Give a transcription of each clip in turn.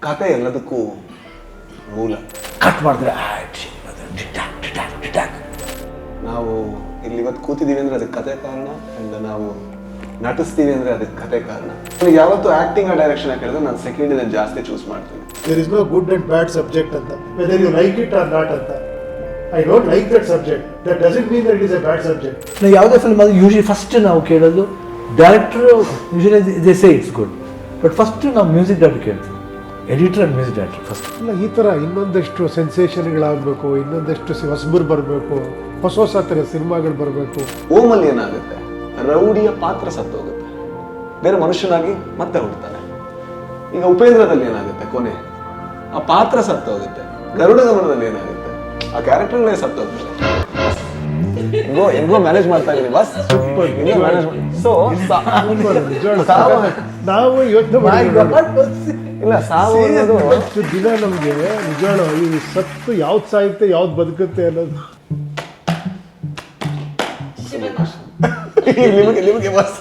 ಕತೆ ಎಲ್ಲದಕ್ಕೂ ಮೂಲ. ಕಟ್ ಮಾಡಿದ್ರೆ ನಾವು ಇಲ್ಲಿ ಇವತ್ತು ಕೂತಿದ್ದೀವಿ ಅಂದರೆ ಅದಕ್ಕೆ ಕತೆ ಕಾರಣ, ಆ್ಯಂಡ್ ನಾವು ನಟಿಸ್ತೀವಿ ಅಂದರೆ ಅದಕ್ಕೆ ಕತೆ ಕಾರಣ. ನನಗೆ ಯಾವತ್ತು ಆ್ಯಕ್ಟಿಂಗ್ ಆ ಡೈರೆಕ್ಷನ್ ಕೇಳಿದ್ರೆ ನಾನು ಸೆಕೆಂಡಿನ ಜಾಸ್ತಿ ಚೂಸ್ ಮಾಡ್ತೀನಿ. There is no good and bad subject ಅಂತ, whether you like it or not ಅಂತ. I don't like that subject, that doesn't mean that it is a bad subject. ನಾವು ಯಾವುದೇ ಫಿಲ್ಮ್ ಅದು ಯೂಶಲಿ ಫಸ್ಟ್ ನಾವು ಕೇಳೋದು director, usually they say it's good, but first ನಾವು music director ಕೇಳ್ತೀವಿ, editor and music director first. ಇಲ್ಲ, ಈ ಥರ ಇನ್ನೊಂದಷ್ಟು ಸೆನ್ಸೇಷನ್ಗಳಾಗಬೇಕು, ಇನ್ನೊಂದಷ್ಟು ಹೊಸಬರು ಬರಬೇಕು, ಹೊಸ ಹೊಸ ಥರ ಸಿನಿಮಾಗಳು ಬರಬೇಕು. ಓಮಲ್ಲಿ ಏನಾಗುತ್ತೆ, ರೌಡಿಯ ಪಾತ್ರ ಸತ್ತೋಗುತ್ತೆ, ಬೇರೆ ಮನುಷ್ಯನಾಗಿ ಮತ್ತೆ ಹುಡ್ತಾನೆ. ಈಗ ಉಪೇಂದ್ರದಲ್ಲಿ ಏನಾಗುತ್ತೆ, ಕೊನೆ ಆ ಪಾತ್ರ ಸತ್ತೋಗುತ್ತೆ. ಗರುಡ ಗಮನದಲ್ಲಿ ಏನಾಗುತ್ತೆ, ಆ ಕ್ಯಾರೆಕ್ಟರ್ಗಳೇ ಸತ್ತೋಗ್ತದೆ. ಹೆಂಗೋ ಮ್ಯಾನೇಜ್ ಮಾಡ್ತಾ ಇದೀನಿ ಬಸ್. ಸೊ ನಾವು ಯೋಚನೆ ಇಲ್ಲ, ಸಾವು ಅನ್ನೋದು ದಿನ ನಮಗೆ ನಿಜಾಣ ಈ ಸತ್ತು ಯಾವ್ದು ಸಾಯುತ್ತೆ ಯಾವ್ದು ಬದುಕುತ್ತೆ ಅನ್ನೋದು ನಿಮಗೆ bus.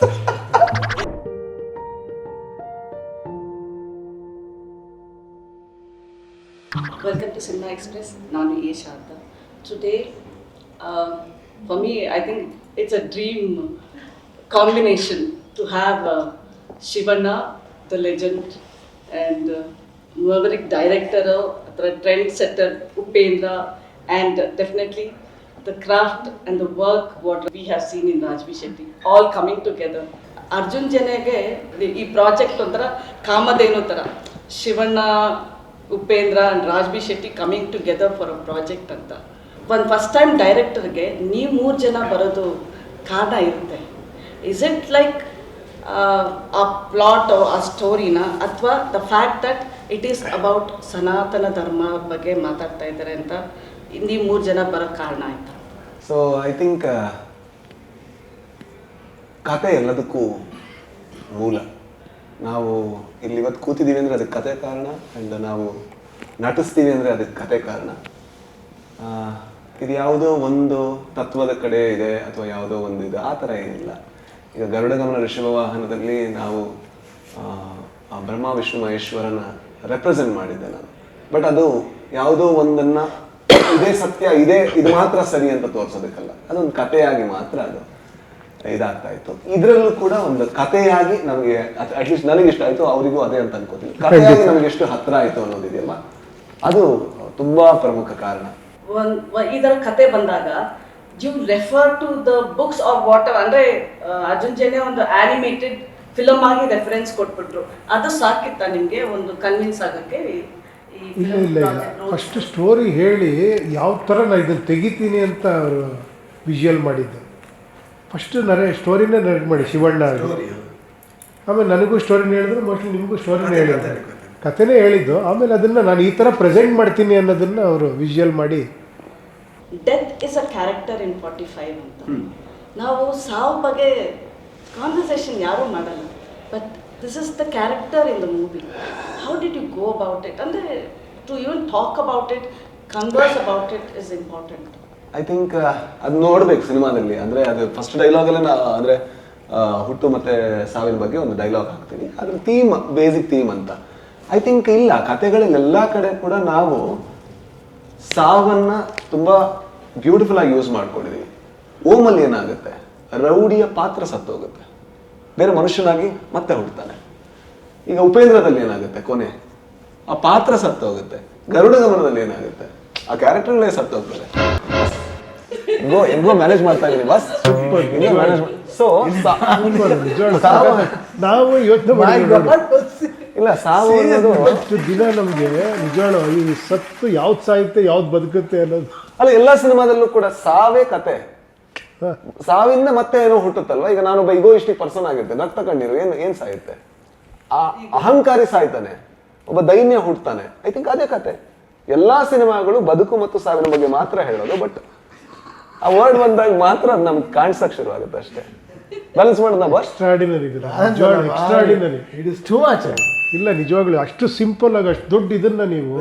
Welcome to Cinema Express. Nanu A. Sharda. Today, for me, I think it's a dream combination to have Shivanna, the legend, and maverick director, the trendsetter Upendra, and definitely the craft and the work what we have seen in Rajvi Shetty, all coming together. Arjun Janege, ಈ project ಒಂಥರ ಕಾಮಧೇನು ಥರ, Shivanna, Upendra and Raj B Shetty coming together for a project ಅಂತ. ಒಂದು first time ಡೈರೆಕ್ಟರ್ಗೆ ನೀವು 3 ಜನ ಬರೋದು ಕಾರಣ ಇರುತ್ತೆ. ಇಸ್ ಇಟ್ ಲೈಕ್ ಆ ಪ್ಲಾಟ್ ಆ ಸ್ಟೋರಿನ, ಅಥವಾ the fact that it is about ಸನಾತನ ಧರ್ಮ ಬಗ್ಗೆ ಮಾತಾಡ್ತಾ ಇದ್ದಾರೆ ಅಂತ ನೀವು 3 ಜನ ಬರೋಕ್ಕೆ ಕಾರಣ ಆಯ್ತಾ? ಸೊ ಐ ಥಿಂಕ್ ಕತೆ ಎಲ್ಲದಕ್ಕೂ ಮೂಲ. ನಾವು ಇಲ್ಲಿ ಇವತ್ತು ಕೂತಿದ್ದೀವಿ ಅಂದರೆ ಅದಕ್ಕೆ ಕತೆ ಕಾರಣ, ಆ್ಯಂಡ್ ನಾವು ನಟಿಸ್ತೀವಿ ಅಂದರೆ ಅದಕ್ಕೆ ಕತೆ ಕಾರಣ. ಇದು ಯಾವುದೋ ಒಂದು ತತ್ವದ ಕಡೆ ಇದೆ ಅಥವಾ ಯಾವುದೋ ಒಂದು ಇದೆ, ಆ ಥರ ಏನಿಲ್ಲ. ಈಗ ಗರುಡ ಗಮನ ಋಷಭ ವಾಹನದಲ್ಲಿ ನಾವು ಬ್ರಹ್ಮ ವಿಷ್ಣು ಮಹೇಶ್ವರನ ರೆಪ್ರೆಸೆಂಟ್ ಮಾಡಿದ್ದೆ ನಾನು. ಬಟ್ ಅದು ಯಾವುದೋ ಒಂದನ್ನು ಇದೇ ಸತ್ಯ, ಇದು ಮಾತ್ರ ಸರಿ ಅಂತ ತೋರಿಸೋದಕ್ಕಲ್ಲ, ಅದೊಂದು ಕಥೆಯಾಗಿ ಮಾತ್ರ ಅದು ಇದಾಗ್ತಾ ಇತ್ತು. ಇದರಲ್ಲೂ ಕೂಡ ಒಂದು ಕಥೆಯಾಗಿ ನಮಗೆ ಅಟ್ಲೀಸ್ಟ್ ನನಗೆ ಇಷ್ಟ ಆಯಿತು, ಅವರಿಗೂ ಅದೇ ಅಂತ ಅನ್ಕೋತೀನಿ. ಕಥೆಯಾಗಿ ನಮಗೆ ಎಷ್ಟು ಹತ್ರ ಆಯಿತು ಅನ್ನೋದಿದೆಯಲ್ಲ, ಅದು ತುಂಬಾ ಪ್ರಮುಖ ಕಾರಣ. ಈ ಥರ ಕತೆ ಬಂದಾಗ you refer to the books or whatever, ಅಂದರೆ ಅರ್ಜುನ್ ಜೇನೆ ಒಂದು ಆನಿಮೇಟೆಡ್ ಫಿಲಮ್ ಆಗಿ ರೆಫರೆನ್ಸ್ ಕೊಟ್ಬಿಟ್ರು, ಅದು ಸಾಕಿತ್ತ ನಿಮಗೆ ಒಂದು ಕನ್ವಿನ್ಸ್ ಆಗೋಕ್ಕೆ? ಇಲ್ಲ ಇಲ್ಲ ಇಲ್ಲ, ಫಸ್ಟ್ ಸ್ಟೋರಿ ಹೇಳಿ ಯಾವ ಥರ ನಾನು ಇದನ್ನು ತೆಗಿತೀನಿ ಅಂತ ಅವರು ವಿಜುವಲ್ ಮಾಡಿದ್ದು. ಫಸ್ಟ್ ಸ್ಟೋರಿನೇ ನರೇಟ್ ಮಾಡಿ ಶಿವಣ್ಣ ಅವರು, ಆಮೇಲೆ ನನಗೂ ಸ್ಟೋರಿನ ಹೇಳಿದ್ರು, ಮೋಸ್ಟ್ಲಿ ನಿಮಗೂ ಸ್ಟೋರಿನೇ ಹೇಳಿದ್ರು, ಕಥೆನೇ ಹೇಳಿದ್ದು. ಆಮೇಲೆ ಅದನ್ನು ನಾನು ಈ ಥರ ಪ್ರೆಸೆಂಟ್ ಮಾಡ್ತೀನಿ ಅನ್ನೋದನ್ನು ಅವರು ವಿಜುವಲ್ ಮಾಡಿ. Death is a character in 45 ಅಂತ. ನಾವು ಸಾವು ಬಗ್ಗೆ ಕಾನ್ವರ್ಸೇಷನ್ ಯಾರೂ ಮಾಡಲ್ಲ, but this is the character in the movie. How did you go about it? ಅಂದರೆ to even talk about it, converse about it is important. I think ಅದು ನೋಡ್ಬೇಕು ಸಿನಿಮಾದಲ್ಲಿ. ಅಂದರೆ ಅದು ಫಸ್ಟ್ ಡೈಲಾಗಲ್ಲೇ ಅಂದರೆ ಹುಟ್ಟು ಮತ್ತು ಸಾವಿನ ಬಗ್ಗೆ ಒಂದು ಡೈಲಾಗ್ ಹಾಕ್ತೀನಿ, ಅದ್ರ ಥೀಮ್, ಬೇಸಿಕ್ ಥೀಮ್ ಅಂತ. ಐ ಥಿಂಕ್ ಇಲ್ಲ, ಕಥೆಗಳಲ್ಲೆಲ್ಲ ಕಡೆ ಕೂಡ ನಾವು ಸಾವನ್ನು ತುಂಬ ಬ್ಯೂಟಿಫುಲ್ ಆಗಿ ಯೂಸ್ ಮಾಡ್ಕೊಂಡಿದ್ದೀವಿ. ಓಮಲ್ಲಿ ಏನಾಗುತ್ತೆ, ರೌಡಿಯ ಪಾತ್ರ ಸತ್ತೋಗುತ್ತೆ, ಬೇರೆ ಮನುಷ್ಯನಾಗಿ ಮತ್ತೆ ಹುಡ್ತಾನೆ. ಈಗ ಉಪೇಂದ್ರದಲ್ಲಿ ಏನಾಗುತ್ತೆ, ಕೊನೆ ಆ ಪಾತ್ರ ಸತ್ತೋಗುತ್ತೆ. ಗರುಡ ಗಮನದಲ್ಲಿ ಏನಾಗುತ್ತೆ, ಆ ಕ್ಯಾರೆಕ್ಟರ್ಗಳೇ ಸತ್ತೋಗ್ತದೆ. ಹೆಂಗೋ ಮ್ಯಾನೇಜ್ ಮಾಡ್ತಾ ಇದೀನಿ ಬಸ್. ಸೊ ನಾವು ಯೋಚನೆ ಇಲ್ಲ, ಸಾವು ಅನ್ನೋದು ದಿನ ನಮಗೆ ನಿಜಾಣ ಈ ಸತ್ತು ಯಾವ್ದು ಸಾಯುತ್ತೆ ಯಾವ್ದು ಬದುಕುತ್ತೆ ಅನ್ನೋದು ಅಲ್ಲ. ಎಲ್ಲ ಸಿನಿಮಾದಲ್ಲೂ ಕೂಡ ಸಾವೇ ಕತೆ, ಸಾವಿಂದ ಮತ್ತೆ ಏನೋ ಹುಟ್ಟುತ್ತಲ್ವ. ಈಗ ನಾನೊಬ್ಬ ಇಗೋಯಿಸ್ಟಿಕ್ ಪರ್ಸನ್ ಆಗಿರ್ತೇನೆ, ರಕ್ತ ಕಣ್ಣೀರು ಏನ್ ಸಾಯುತ್ತೆ, ಆ ಅಹಂಕಾರಿ ಸಾಯ್ತಾನೆ, ಒಬ್ಬ ದೈನ್ಯ ಹುಟ್ಟುತ್ತಾನೆ. ಐ ಥಿಂಕ್ ಅದೇ ಕತೆ. ಎಲ್ಲಾ ಸಿನಿಮಾಗಳು ಬದುಕು ಮತ್ತು ಸಾವಿನ ಬಗ್ಗೆ ಮಾತ್ರ ಹೇಳೋದು, ಬಟ್ ಆ ವರ್ಡ್ ಬಂದಾಗ ಮಾತ್ರ ಅದು ನಮ್ಗೆ ಕಾಣಿಸಕ್ ಶುರು ಆಗುತ್ತೆ ಅಷ್ಟೇ. ಬ್ಯಾಲೆನ್ಸ್ ಮಾಡೋಣ bus. Extraordinary extraordinary, it is too much. ಇಲ್ಲ ನಿಜವಾಗ್ಲೂ ಅಷ್ಟು ಸಿಂಪಲ್ ಆಗಿ ಅಷ್ಟು ದೊಡ್ಡ ಇದನ್ನ ನೀವು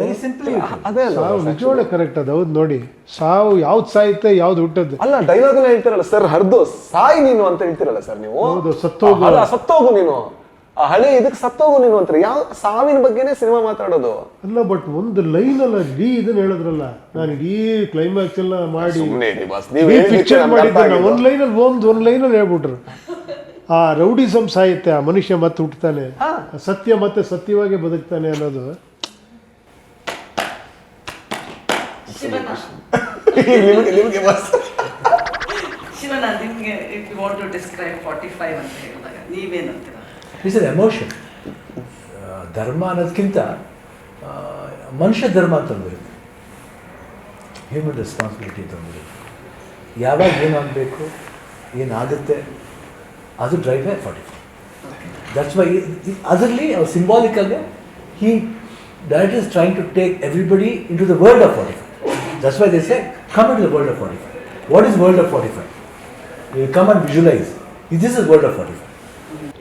ಅದೇ ಸಾವು ನಿಜವಾಗ್ಲೂ ಕರೆಕ್ಟ್ ಅದು. ಹೌದು ನೋಡಿ, ಸಾವು ಯಾವ್ದು ಸಾಯುತ್ತೆ ಯಾವ್ದು ಹುಟ್ಟದ್ದು ಅಲ್ಲ. ಡೈಲಾಗ್ ಎಲ್ಲ ಹೇಳ್ತಿರಲ್ಲ ಸರ್, ಹರ್ದು ಸಾಯಿ ನೀನು ಅಂತ ಹೇಳ್ತಿರಲ್ಲ ಸರ್ ನೀವು. ಹೌದು, ಸತ್ತೋಗು ಸತ್ತೋಗು ನೀನು. ಆ ಹಳೆ ಇದಕ್ಕೆ ಸತ್ತೋಗು ನೀನು ಅಂತಾರೆ. ಯಾವ ಸಾವಿನ ಬಗ್ಗೆನೇ ಸಿನಿಮಾ ಮಾತಾಡೋದು. ಅಲ್ಲ ಬಟ್ ಒಂದು ಲೈನಲ್ಲ ಇಡೀ ಇದನ್ನ ಹೇಳಿದ್ರಲ್ಲ, ನಾನು ಇಡೀ ಕ್ಲೈಮ್ಯಾಕ್ಸ್ ಎಲ್ಲ ಮಾಡಿ ಪಿಕ್ಚರ್ ಮಾಡಿದ್ದೆ. ಒಂದು ಲೈನಲ್ಲಿ ಒಂದು ಲೈನಲ್ಲಿ ಹೇಳ್ಬಿಟ್ರು, ಆ ರೌಡಿಸಮ್ ಸಾಯುತ್ತೆ, ಆ ಮನುಷ್ಯ ಮತ್ತೆ ಹುಟ್ಟುತ್ತಾನೆ, ಸತ್ಯ ಮತ್ತೆ ಸತ್ಯವಾಗೇ ಬದುಕ್ತಾನೆ ಅನ್ನೋದು. ಶಿವಣ್ಣ, ನಿಮಗೆ if you want to describe 45 ಅಂತ ಹೇಳಿದಾಗ ನೀವೇನಂತೀರ? It's an emotion. ಧರ್ಮ ಅನ್ನೋದಕ್ಕಿಂತ ಮನುಷ್ಯ ಧರ್ಮ ಅಂತಂದಿರುತ್ತೆ, ಹ್ಯೂಮನ್ ರೆಸ್ಪಾನ್ಸಿಬಿಲಿಟಿ ಅಂತಂದಿರುತ್ತೆ. ಯಾವಾಗ ಏನಾಗಬೇಕು, ಏನಾಗುತ್ತೆ, ಅದು ಡ್ರೈವ್ ಬೈ 45. ದಟ್ಸ್ ವೈ ಅದರಲ್ಲಿ ಅವ್ರು ಸಿಂಬಾಲಿಕಾಗಿ director is trying to take everybody into the world of 45. That's why they say come into the world of 45. What is world of 45? You come and visualize this is world of 45.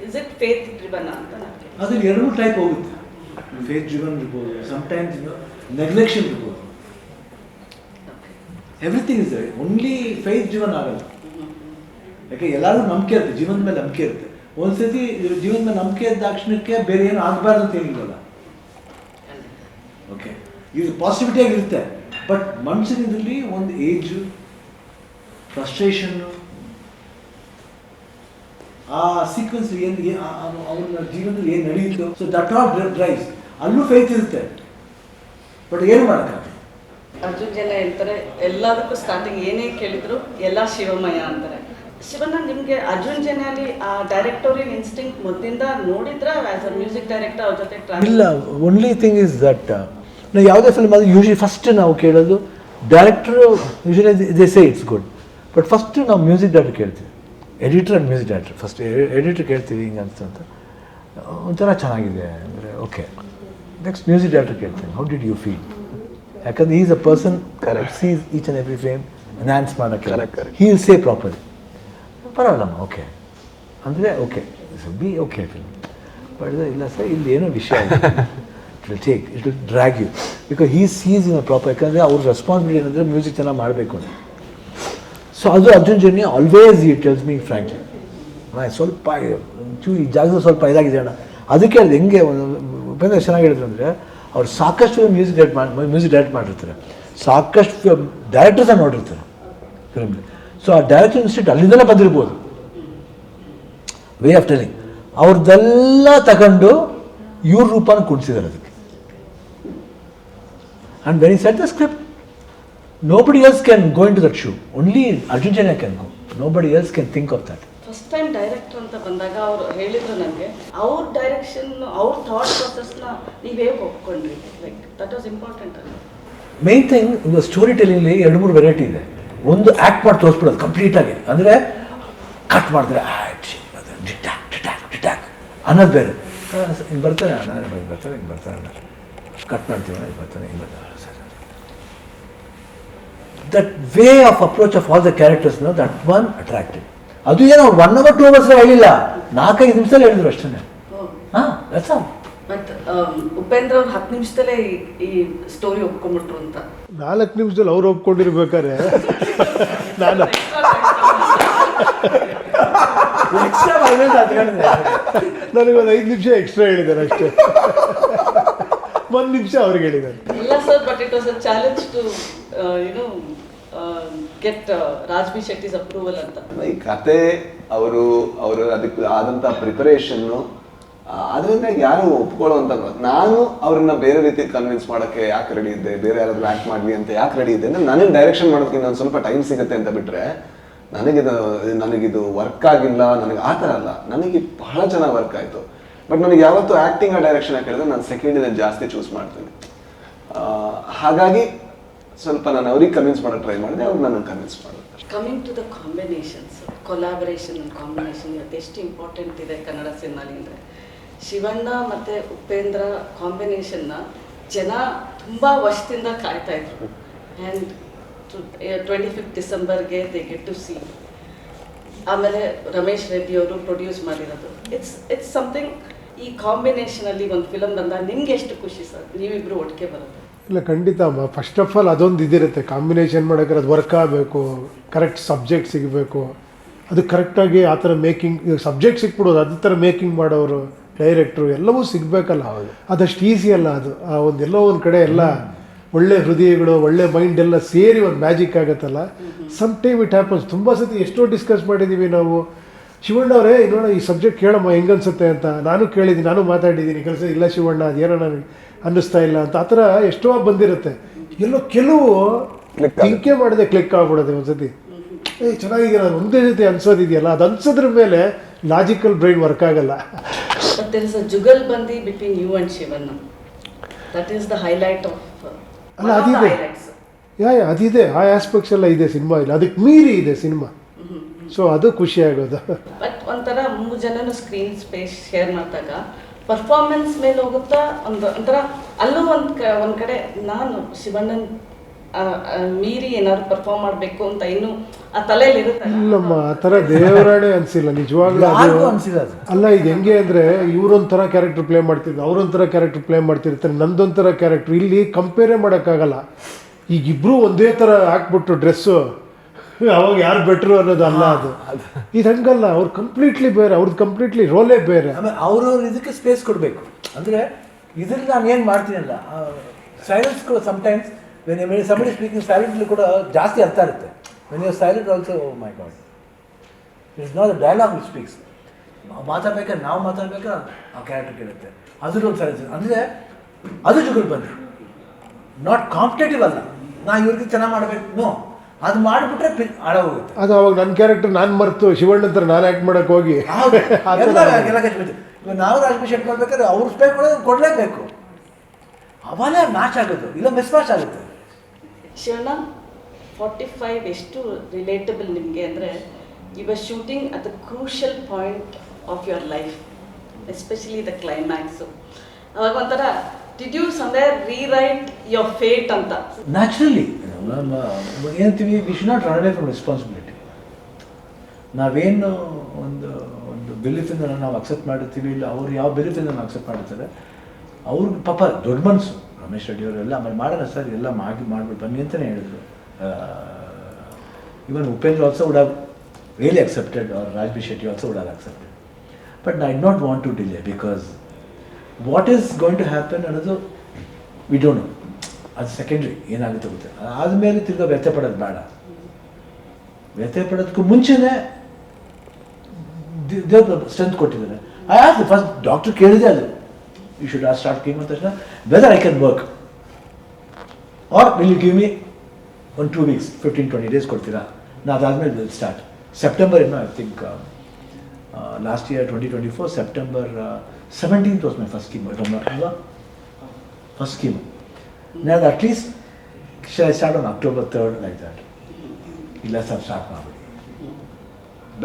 Is it faith driven ಅಂತ? ಅದು ಎರಡು type ಹೋಗುತ್ತೆ. Faith driven ಇರ್ಬೋದು, sometimes neglection ಇರ್ಬೋದು. Everything is only faith driven ಆಗಲ್ಲ. ಯಾಕೆ ಎಲ್ಲರೂ ನಂಬಿಕೆ ಇರುತ್ತೆ, ಜೀವನದ ಮೇಲೆ ನಂಬಿಕೆ ಇರುತ್ತೆ. ಒಂದ್ಸತಿ ಜೀವನದ ಮೇಲೆ ನಂಬಿಕೆ ಇದ್ದ ತಕ್ಷಣಕ್ಕೆ ಬೇರೆ ಏನು ಆಗಬಾರ್ದು ಅಂತ ಏನಿಲ್ಲ. ಓಕೆ, ಇದು ಪಾಸಿಟಿವಿಟಿ ಆಗಿರುತ್ತೆ. ಬಟ್ ಮನುಷ್ಯನಿದ್ರಲ್ಲಿ ಒಂದು ಏಜು, ಫ್ರಸ್ಟ್ರೇಷನ್ನು, ಆ ಸೀಕ್ವೆನ್ಸ್ ಏನು ಅವನ ಜೀವನದಲ್ಲಿ ಏನು ನಡೆಯುತ್ತೋ, ಸೊ ದಟ್ ಆಲ್ ಡ್ರೈವ್ಸ್. ಅಲ್ಲೂ ಫೇತ್ ಇರುತ್ತೆ, ಬಟ್ ಏನು ಮಾಡೋಕ್ಕಾಗಲ್ಲ. ಅರ್ಜುನ್ ಜನ ಹೇಳ್ತಾರೆ ಎಲ್ಲದಕ್ಕೂ ಸ್ಟಾರ್ಟಿಂಗ್ ಏನೇ ಕೇಳಿದ್ರು ಎಲ್ಲ ಶಿವಮಯ ಅಂತಾರೆ. ಶಿವಣ್ಣ, ನಿಮಗೆ ಅರ್ಜುನ್ ಜನಲ್ಲಿ ಆ ಡೈರೆಕ್ಟೋರಿಯಲ್ ಇನ್ಸ್ಟಿಂಕ್ಟ್ ಮೊದಲಿಂದ ನೋಡಿದ್ರ ಆಸ್ ಅ ಮ್ಯೂಸಿಕ್ ಡೈರೆಕ್ಟರ್ ಅವ್ರ ಜೊತೆ ಟ್ರಾವೆಲ್? ಇಲ್ಲ, ಓನ್ಲಿ ಥಿಂಗ್ ಇಸ್ ದಟ್ ನಾವು ಯಾವುದೇ ಫಿಲ್ಮ್ ಅದು ಯೂಶಲಿ ಫಸ್ಟ್ ನಾವು ಕೇಳೋದು director. Usually they say it's good, but first ನಾವು ಮ್ಯೂಸಿಕ್ ಡೈರೆಕ್ಟರ್ ಕೇಳ್ತೀವಿ, editor and music director. First editor ಕೇಳ್ತೀವಿ ಹಿಂಗೆ ಅನ್ಸ್ತಂತ ಒಂಥರ ಚೆನ್ನಾಗಿದೆ ಅಂದರೆ ಓಕೆ. ನೆಕ್ಸ್ಟ್ ಮ್ಯೂಸಿಕ್ ಡೈರೆಕ್ಟರ್ ಕೇಳ್ತೀನಿ, ಹೌ ಡಿಡ್ ಯು ಫೀಲ್? ಯಾಕಂದರೆ is a person correct sees each and every frame enhance ಮಾಡೋಕ್ಕೆ ಹೀ ವಿಲ್ ಸೇ ಪ್ರಾಪರ್ಲಿ ಪರವಾಗಿಲ್ಲಮ್ಮ ಓಕೆ ಅಂದರೆ okay be okay film. But ಇಲ್ಲ ಸರ್, ಇಲ್ಲಿ ಏನೋ ವಿಷಯ it will take, it will drag you because he sees in a proper. ಯಾಕಂದರೆ ಅವ್ರ responsibility ಏನಂದರೆ ಮ್ಯೂಸಿಕ್ ಚೆನ್ನಾಗಿ ಮಾಡಬೇಕು ಅಂತ. ಸೊ ಅದು ಅರ್ಜುನ್ ಜರ್ನಿ ಆಲ್ವೇಸ್ ಈ ಟೆಲ್ಸ್ ಮೀ ಫ್ರ್ಯಾಂಕ್ಲಿ, ಸ್ವಲ್ಪ ಈ ಜಾಗದಲ್ಲಿ ಸ್ವಲ್ಪ ಇದಾಗಿದೆ ಅಣ್ಣ. ಅದಕ್ಕೆ ಹೇಳಿದೆ ಹೆಂಗೆ ಉಪೇಂದ್ರ ಚೆನ್ನಾಗಿ ಹೇಳಿದ್ರು ಅಂದರೆ ಅವ್ರು ಸಾಕಷ್ಟು ಮ್ಯೂಸಿಕ್ ಡೈರೆಕ್ಟ್ ಮಾಡಿರ್ತಾರೆ, ಸಾಕಷ್ಟು ಡೈರೆಕ್ಟರ್ಸನ್ನು ನೋಡಿರ್ತಾರೆ ಫಿಲ್ಮ್ಲಿ. ಸೊ ಆ ಡೈರೆಕ್ಟರ್ ಇನ್ಸ್ಟಿಟ್ಯೂಟ್ ಅಲ್ಲಿಂದಲೇ ಬಂದಿರ್ಬೋದು, ವೇ ಆಫ್ ಟೆಲಿಂಗ್ ಅವ್ರದ್ದೆಲ್ಲ ತಗೊಂಡು ಇವ್ರ ರೂಪನ ಕುಣಿಸಿದ್ದಾರೆ ಅದಕ್ಕೆ. And when he set the script, nobody else can go into that shoe. Only Arjun Janya can go. Nobody else can think of that. First time director ಅಂತ ಬಂದಾಗ ಅವರು ಹೇಳಿದ್ರು ನನಗೆ, ಅವ್ರ ಡೈರೆಕ್ಷನ್, ಅವ್ರ ಥಾಟ್ ಪ್ರೊಸೆಸ್ನ ನೀವು ಹೇಗೆ ಒಪ್ಕೊಂಡ್ರಿ? ಲೈಕ್ ದಟ್ ವಾಸ್ ಇಂಪಾರ್ಟೆಂಟ್ ಅಲ್ಲ. ಮೇನ್ ಥಿಂಗ್ ಈಗ ಸ್ಟೋರಿ ಟೆಲಿಂಗ್ಲಿ 2-3 ವೆರೈಟಿ ಇದೆ. ಒಂದು ಆ್ಯಕ್ಟ್ ಮಾಡಿ ತೋರಿಸ್ಬಿಡೋದು ಕಂಪ್ಲೀಟಾಗಿ, ಅಂದರೆ ಕಟ್ ಮಾಡಿದ್ರೆ ಡಿಟ್ಯಾಕ್ ಡಿಟ್ಯಾಕ್ ಡಿಟ್ಯಾಕ್ ಅನ್ನೋದು ಬೇರೆ. ಹಿಂಗೆ ಬರ್ತಾರೆ ಅಣ್ಣ, ಹಿಂಗೆ ಬರ್ತಾರೆ, ಹಿಂಗೆ ಬರ್ತಾರೆ ಅಣ್ಣ, ಕಟ್ ಮಾಡ್ತೀವಿ, ಹಿಂಗೆ ಬರ್ತಾನೆ, ಹಿಂಗೆ ಬರ್ತಾರೆ. That way of approach of all the characters, that one attracted. ಅದು ಏನೋ 1 hour 2 hours ಹೇಳಿಲ್ಲ, 4-5 ನಿಮಿಷದಲ್ಲಿ ಹೇಳಿದ್ರು ಅಷ್ಟೇ. ಹಾಂ, ದಟ್ಸ್ ಆಲ್. ಬಟ್ ಉಪೇಂದ್ರ ಅವ್ರು 10 ನಿಮಿಷದಲ್ಲೇ ಈ ಸ್ಟೋರಿ ಒಪ್ಕೊಂಡ್ಬಿಟ್ರು ಅಂತ. 4 ನಿಮಿಷದಲ್ಲಿ ಅವ್ರು ಒಪ್ಕೊಂಡಿರ್ಬೇಕಾದ್ರೆ ನಾನು ನನಗೊಂದು 5 ನಿಮಿಷ ಎಕ್ಸ್ಟ್ರಾ ಹೇಳಿದ್ದಾರೆ ಅಷ್ಟೇ. 1 ನಿಮಿಷ ಅವ್ರಿಗೆ ಹೇಳಿದ್ದಾರೆ. ಇಲ್ಲ sir, but it was a challenge to get Raj B Shetty's approval ಅಂತ. ಈ ಕತೆ ಅವರು ಅದಕ್ಕೆ ಆದಂಥ ಪ್ರಿಪರೇಷನ್ನು, ಅದರಿಂದ ಯಾರು ಒಪ್ಕೊಳ್ಳುವಂತ. ನಾನು ಅವ್ರನ್ನ ಬೇರೆ ರೀತಿ ಕನ್ವಿನ್ಸ್ ಮಾಡೋಕ್ಕೆ ಯಾಕೆ ರೆಡಿ ಇದ್ದೆ, ಬೇರೆ ಯಾರಾದ್ರೂ ಆ್ಯಕ್ಟ್ ಮಾಡಲಿ ಅಂತ ಯಾಕೆ ರೆಡಿ ಇದ್ದೆ ಅಂದರೆ ನನಗೆ ಡೈರೆಕ್ಷನ್ ಮಾಡೋದಕ್ಕೆ ಇನ್ನೊಂದು ಸ್ವಲ್ಪ ಟೈಮ್ ಸಿಗುತ್ತೆ ಅಂತ ಬಿಟ್ಟರೆ ನನಗಿದು ವರ್ಕ್ ಆಗಿಲ್ಲ, ನನಗೆ ಆ ಥರ ಅಲ್ಲ, ನನಗೆ ಬಹಳ ಚೆನ್ನಾಗಿ ವರ್ಕ್ ಆಯಿತು. ಬಟ್ ನನಗೆ ಯಾವತ್ತೂ ಆ್ಯಕ್ಟಿಂಗ್ ಆ ಡೈರೆಕ್ಷನ್ ಯಾಕೆ ಹೇಳಿದ್ರೆ ನಾನು ಸೆಕೆಂಡಿನಲ್ಲಿ ಜಾಸ್ತಿ ಚೂಸ್ ಮಾಡ್ತೀನಿ. ಹಾಗಾಗಿ ಸ್ವಲ್ಪ ನಾನು ಅವ್ರಿಗೆ ಕನ್ವಿನ್ಸ್ ಮಾಡೋಕ್ಕೆ ಟ್ರೈ ಮಾಡಿದೆ, ಅವ್ರು ನನಗೆ ಕನ್ವಿನ್ಸ್ ಮಾಡೋದು. Coming to the combinations, collaboration and combination ಇವತ್ತು ಎಷ್ಟು ಇಂಪಾರ್ಟೆಂಟ್ ಇದೆ ಕನ್ನಡ ಸಿನಿಮಾಲಿ ಅಂದರೆ, ಶಿವಣ್ಣ ಮತ್ತು ಉಪೇಂದ್ರ ಕಾಂಬಿನೇಷನ್ನ ಜನ ತುಂಬ ವರ್ಷದಿಂದ ಕಾಯ್ತಾ ಇದ್ರು. ಆ್ಯಂಡ್ 25 ಡಿಸೆಂಬರ್ಗೆ ದೇ ಗೆಟ್ ಟು ಸಿ. ಆಮೇಲೆ ರಮೇಶ್ ರೆಡ್ಡಿ ಅವರು ಪ್ರೊಡ್ಯೂಸ್ ಮಾಡಿರೋದು. It's something. ಈ ಕಾಂಬಿನೇಷನಲ್ಲಿ ಒಂದು ಫಿಲಮ್ ಬಂದಾಗ ನಿಮ್ಗೆ ಎಷ್ಟು ಖುಷಿ ಸರ್, ನೀವಿಬ್ಬರು ಒಟ್ಟಿಗೆ ಬರೋದು? ಇಲ್ಲ, ಖಂಡಿತ ಅಮ್ಮ. ಫಸ್ಟ್ ಆಫ್ ಆಲ್ ಅದೊಂದು ಇದಿರುತ್ತೆ, ಕಾಂಬಿನೇಷನ್ ಮಾಡೋಕೆ ಅದು ವರ್ಕ್ ಆಗಬೇಕು, ಕರೆಕ್ಟ್ ಸಬ್ಜೆಕ್ಟ್ ಸಿಗಬೇಕು, ಅದು ಕರೆಕ್ಟಾಗಿ ಆ ಥರ ಮೇಕಿಂಗ್, ಸಬ್ಜೆಕ್ಟ್ ಸಿಕ್ಬಿಡೋದು, ಅದೇ ಥರ ಮೇಕಿಂಗ್ ಮಾಡೋರು ಡೈರೆಕ್ಟ್ರು ಎಲ್ಲವೂ ಸಿಗಬೇಕಲ್ಲ. ಅದಷ್ಟು ಈಸಿ ಅಲ್ಲ ಅದು. ಆ ಒಂದೆಲ್ಲೋ ಒಂದು ಕಡೆ ಎಲ್ಲ ಒಳ್ಳೆ ಹೃದಯಗಳು, ಒಳ್ಳೆ ಮೈಂಡ್ ಎಲ್ಲ ಸೇರಿ ಒಂದು ಮ್ಯಾಜಿಕ್ ಆಗುತ್ತಲ್ಲ. Some time it happens. ತುಂಬ ಸತಿ ಎಷ್ಟೋ ಡಿಸ್ಕಸ್ ಮಾಡಿದ್ದೀವಿ ನಾವು. ಶಿವಣ್ಣ ಅವರೇ ನೋಡ ಈ ಸಬ್ಜೆಕ್ಟ್ ಕೇಳಮ್ಮ ಹೆಂಗನ್ಸುತ್ತೆ ಅಂತ ನಾನು ಕೇಳಿದ್ದೀನಿ, ನಾನು ಮಾತಾಡಿದ್ದೀನಿ. ಕೆಲಸ ಇಲ್ಲ ಶಿವಣ್ಣ ಅದೇನೋ ನನಗೆ ಅನ್ನಿಸ್ತಾ ಇಲ್ಲ ಅಂತ. ಆ ಥರ ಎಷ್ಟೋ ಬಂದಿರುತ್ತೆ. ಎಲ್ಲೋ ಕೆಲವು ಥಿಂಕೇ ಮಾಡದೆ ಕ್ಲಿಕ್ ಆಗ್ಬಿಡೋದೆ ಒಂದ್ಸತಿ. ಚೆನ್ನಾಗಿದೆ ನಾನು ಒಂದೇ ಜೊತೆ ಅನ್ಸೋದಿದೆಯಲ್ಲ, ಅದು ಅನ್ಸೋದ್ರ ಮೇಲೆ ಲಾಜಿಕಲ್ ಬ್ರೈನ್ ವರ್ಕ್ ಆಗಲ್ಲ. But there is a jugalbandi between you and Shivanna. That is the highlight of ಅಲ್ಲ ಅದಿದೆ, ಅದಿದೆ, ಆ ಆಸ್ಪೆಕ್ಟ್ಸ್ ಎಲ್ಲ ಇದೆ ಸಿನಿಮಾ. ಇಲ್ಲ ಅದಕ್ಕೆ ಮೀರಿ ಇದೆ ಸಿನಿಮಾ. ಸೊ ಅದು ಖುಷಿ ಆಗೋದು. ಬಟ್ ಒಂಥರ 3 ಜನನು ಸ್ಕ್ರೀನ್ ಸ್ಪೇಸ್ ಶೇರ್ ಮಾಡಿದಾಗ ಪರ್ಫಾರ್ಮೆನ್ಸ್ ಮೇಲೆ ಹೋಗುತ್ತಾ ಒಂಥರ ಅಲ್ಲೂ ಒಂದು ಕಡೆ ನಾನು ಶಿವಣ್ಣನ್ ಮೀರಿ ಏನಾದ್ರು ಪರ್ಫಾರ್ಮ್ ಮಾಡಬೇಕು ಅಂತ ಇನ್ನು ಆ ತಲೆಯಲ್ಲಿ ಇರುತ್ತೆ. ಇಲ್ಲಮ್ಮ, ಆ ಥರ ದೇವರಾಣೆ ಅನಿಸಿಲ್ಲ ನಿಜವಾಗ್ಲೂ. ಅಲ್ಲ ಇದು ಹೆಂಗೆ ಅಂದರೆ ಇವರೊಂಥರ ಕ್ಯಾರೆಕ್ಟರ್ ಪ್ಲೇ ಮಾಡ್ತಿದ್ರು, ಅವರೊಂಥರ ಕ್ಯಾರೆಕ್ಟರ್ ಪ್ಲೇ ಮಾಡ್ತಿರ್ತಾರೆ, ನಂದೊಂಥರ ಕ್ಯಾರೆಕ್ಟರ್. ಇಲ್ಲಿ ಕಂಪೇರೇ ಮಾಡೋಕ್ಕಾಗಲ್ಲ. ಈಗ ಇಬ್ಬರು ಒಂದೇ ಥರ ಹಾಕ್ಬಿಟ್ಟು ಡ್ರೆಸ್ಸು ಅವಾಗ ಯಾರು ಬೆಟ್ರು ಅನ್ನೋದು ಅಲ್ಲ ಅದು. ಇದು ಹಂಗಲ್ಲ, ಅವ್ರು ಕಂಪ್ಲೀಟ್ಲಿ ಬೇರೆ, ಅವ್ರದ್ದು ಕಂಪ್ಲೀಟ್ಲಿ ರೋಲೇ ಬೇರೆ. ಆಮೇಲೆ ಅವ್ರವ್ರು ಇದಕ್ಕೆ ಸ್ಪೇಸ್ ಕೊಡಬೇಕು. ಅಂದರೆ ಇದ್ರಲ್ಲಿ ನಾನು ಏನು ಮಾಡ್ತೀನಲ್ಲ, ಸೈಲೆನ್ಸ್ ಕೂಡ sometimes when somebody speaking silently ಕೂಡ ಜಾಸ್ತಿ ಅರ್ಥ ಇರುತ್ತೆ. When you silent also, oh my god, it is not the dialogue which speaks. ಮಾತಾಡ್ಬೇಕಾದ್ರೆ ನಾವು ಮಾತಾಡ್ಬೇಕಾದ್ರೆ ಆ ಕ್ಯಾರೆಕ್ಟರ್ ಕೇಳುತ್ತೆ. ಅದ್ರಲ್ಲೊಂದು ಸೈಲೆನ್ಸ್. ಅಂದರೆ ಅದು ಜುಗಲ್ಬಂದಿ, ನಾಟ್ ಕಾಂಪಿಟೇಟಿವ್ ಅಲ್ಲ. ನಾ ಇವ್ರಿಗೆ ಚೆನ್ನಾಗಿ ಮಾಡಬೇಕು, ನೋ, ಅದು ಮಾಡಿಬಿಟ್ರೆ ಹಾಳಾಗೋಗುತ್ತೆ. ಅದು ಅವಾಗ ನನ್ನ ಕ್ಯಾರೆಕ್ಟರ್ ನಾನು ಮರೆತು ಶಿವಣ್ಣ ಹತ್ರ ನಾನು ಆ್ಯಕ್ಟ್ ಮಾಡೋಕ್ಕೆ ಹೋಗಿ ಎಲ್ಲ ಕಚ್ಬಿಟ್ಟು ನಾವು ರಾಜಕೀಯ ಶೆಟ್ ಮಾಡ್ಬೇಕಾದ್ರೆ ಅವ್ರು ಸ್ಪೇಕ್ ಕೊಡಲೇಬೇಕು. ಅವನೇ ಮ್ಯಾಚ್ ಆಗೋದು, ಇಲ್ಲ ಮಿಸ್ ಮ್ಯಾಚ್ ಆಗುತ್ತೆ. ಶಿವಣ್ಣ 45 ಎಷ್ಟು ರಿಲೇಟಬಲ್ ನಿಮಗೆ ಅಂದರೆ, you are shooting at the crucial point of your life, especially the climax. ಅವಾಗ ಒಂಥರ did you somewhere rewrite your fate ಅಂತ? ನ್ಯಾಚುರಲಿ ಏನಂತೀವಿ, we should not run away from responsibility. ನಾವೇನು ಒಂದು ಬಿಲೀಫಿಂದ ನಾವು ಅಕ್ಸೆಪ್ಟ್ ಮಾಡುತ್ತೀವಿ, ಇಲ್ಲ ಅವ್ರು ಯಾವ ಬಿಲೀಫಿಂದ ನಾವು ಅಕ್ಸೆಪ್ಟ್ ಮಾಡುತ್ತಾರೆ, ಅವ್ರಿಗೆ ಪಾಪ ದೊಡ್ಡ ಮನಸ್ಸು. ರಮೇಶ್ ರೆಡ್ಡಿ ಅವರೆಲ್ಲ ಆಮೇಲೆ ಮಾಡೋಣ ಸರ್, ಎಲ್ಲ ಮಾಡ್ಬಿಟ್ಟು ಬನ್ನಿ ಅಂತಲೇ ಹೇಳಿದ್ರು. Even Upendra also would have really accepted, or Raj B Shetty also would have accepted. But I did not want to delay, because what is going to happen ಅನ್ನೋದು ವಿ ಡೋಂಟ್ ನೋ. ಅದು ಸೆಕೆಂಡ್ರಿ, ಏನಾಗುತ್ತೆ ಗೊತ್ತೆ. ಆದಮೇಲೆ ತಿರ್ಗಾ ವ್ಯಥೆ ಪಡೋದು ಬೇಡ. ವ್ಯಥೆ ಪಡೋದಕ್ಕೂ ಮುಂಚೆನೇ ದೇವ್ರ ಸ್ಟ್ರೆಂತ್ ಕೊಟ್ಟಿದ್ದಾರೆ. ಐ ಆಸ್ ಫಸ್ಟ್ ಡಾಕ್ಟರ್ ಕೇಳಿದೆ ಅದು, ಯು ಶುಡ್ ಸ್ಟಾರ್ಟ್ ಕೀಮೋ ತಕ್ಷಣ whether I can work or will you give me ಒಂದು 2 weeks 15-20 days ಕೊಡ್ತೀರಾ. ನಾ ಅದಾದಮೇಲೆ ವಿಲ್ ಸ್ಟಾರ್ಟ್. ಸೆಪ್ಟೆಂಬರ್ ಏನೋ I think last year 2024 September 17th was my first chemo. ಅಲ್ವಾ, first chemo. ನಾನು at least shall start on October 3rd like that. ಇಲ್ಲ sir start ಮಾಡಿ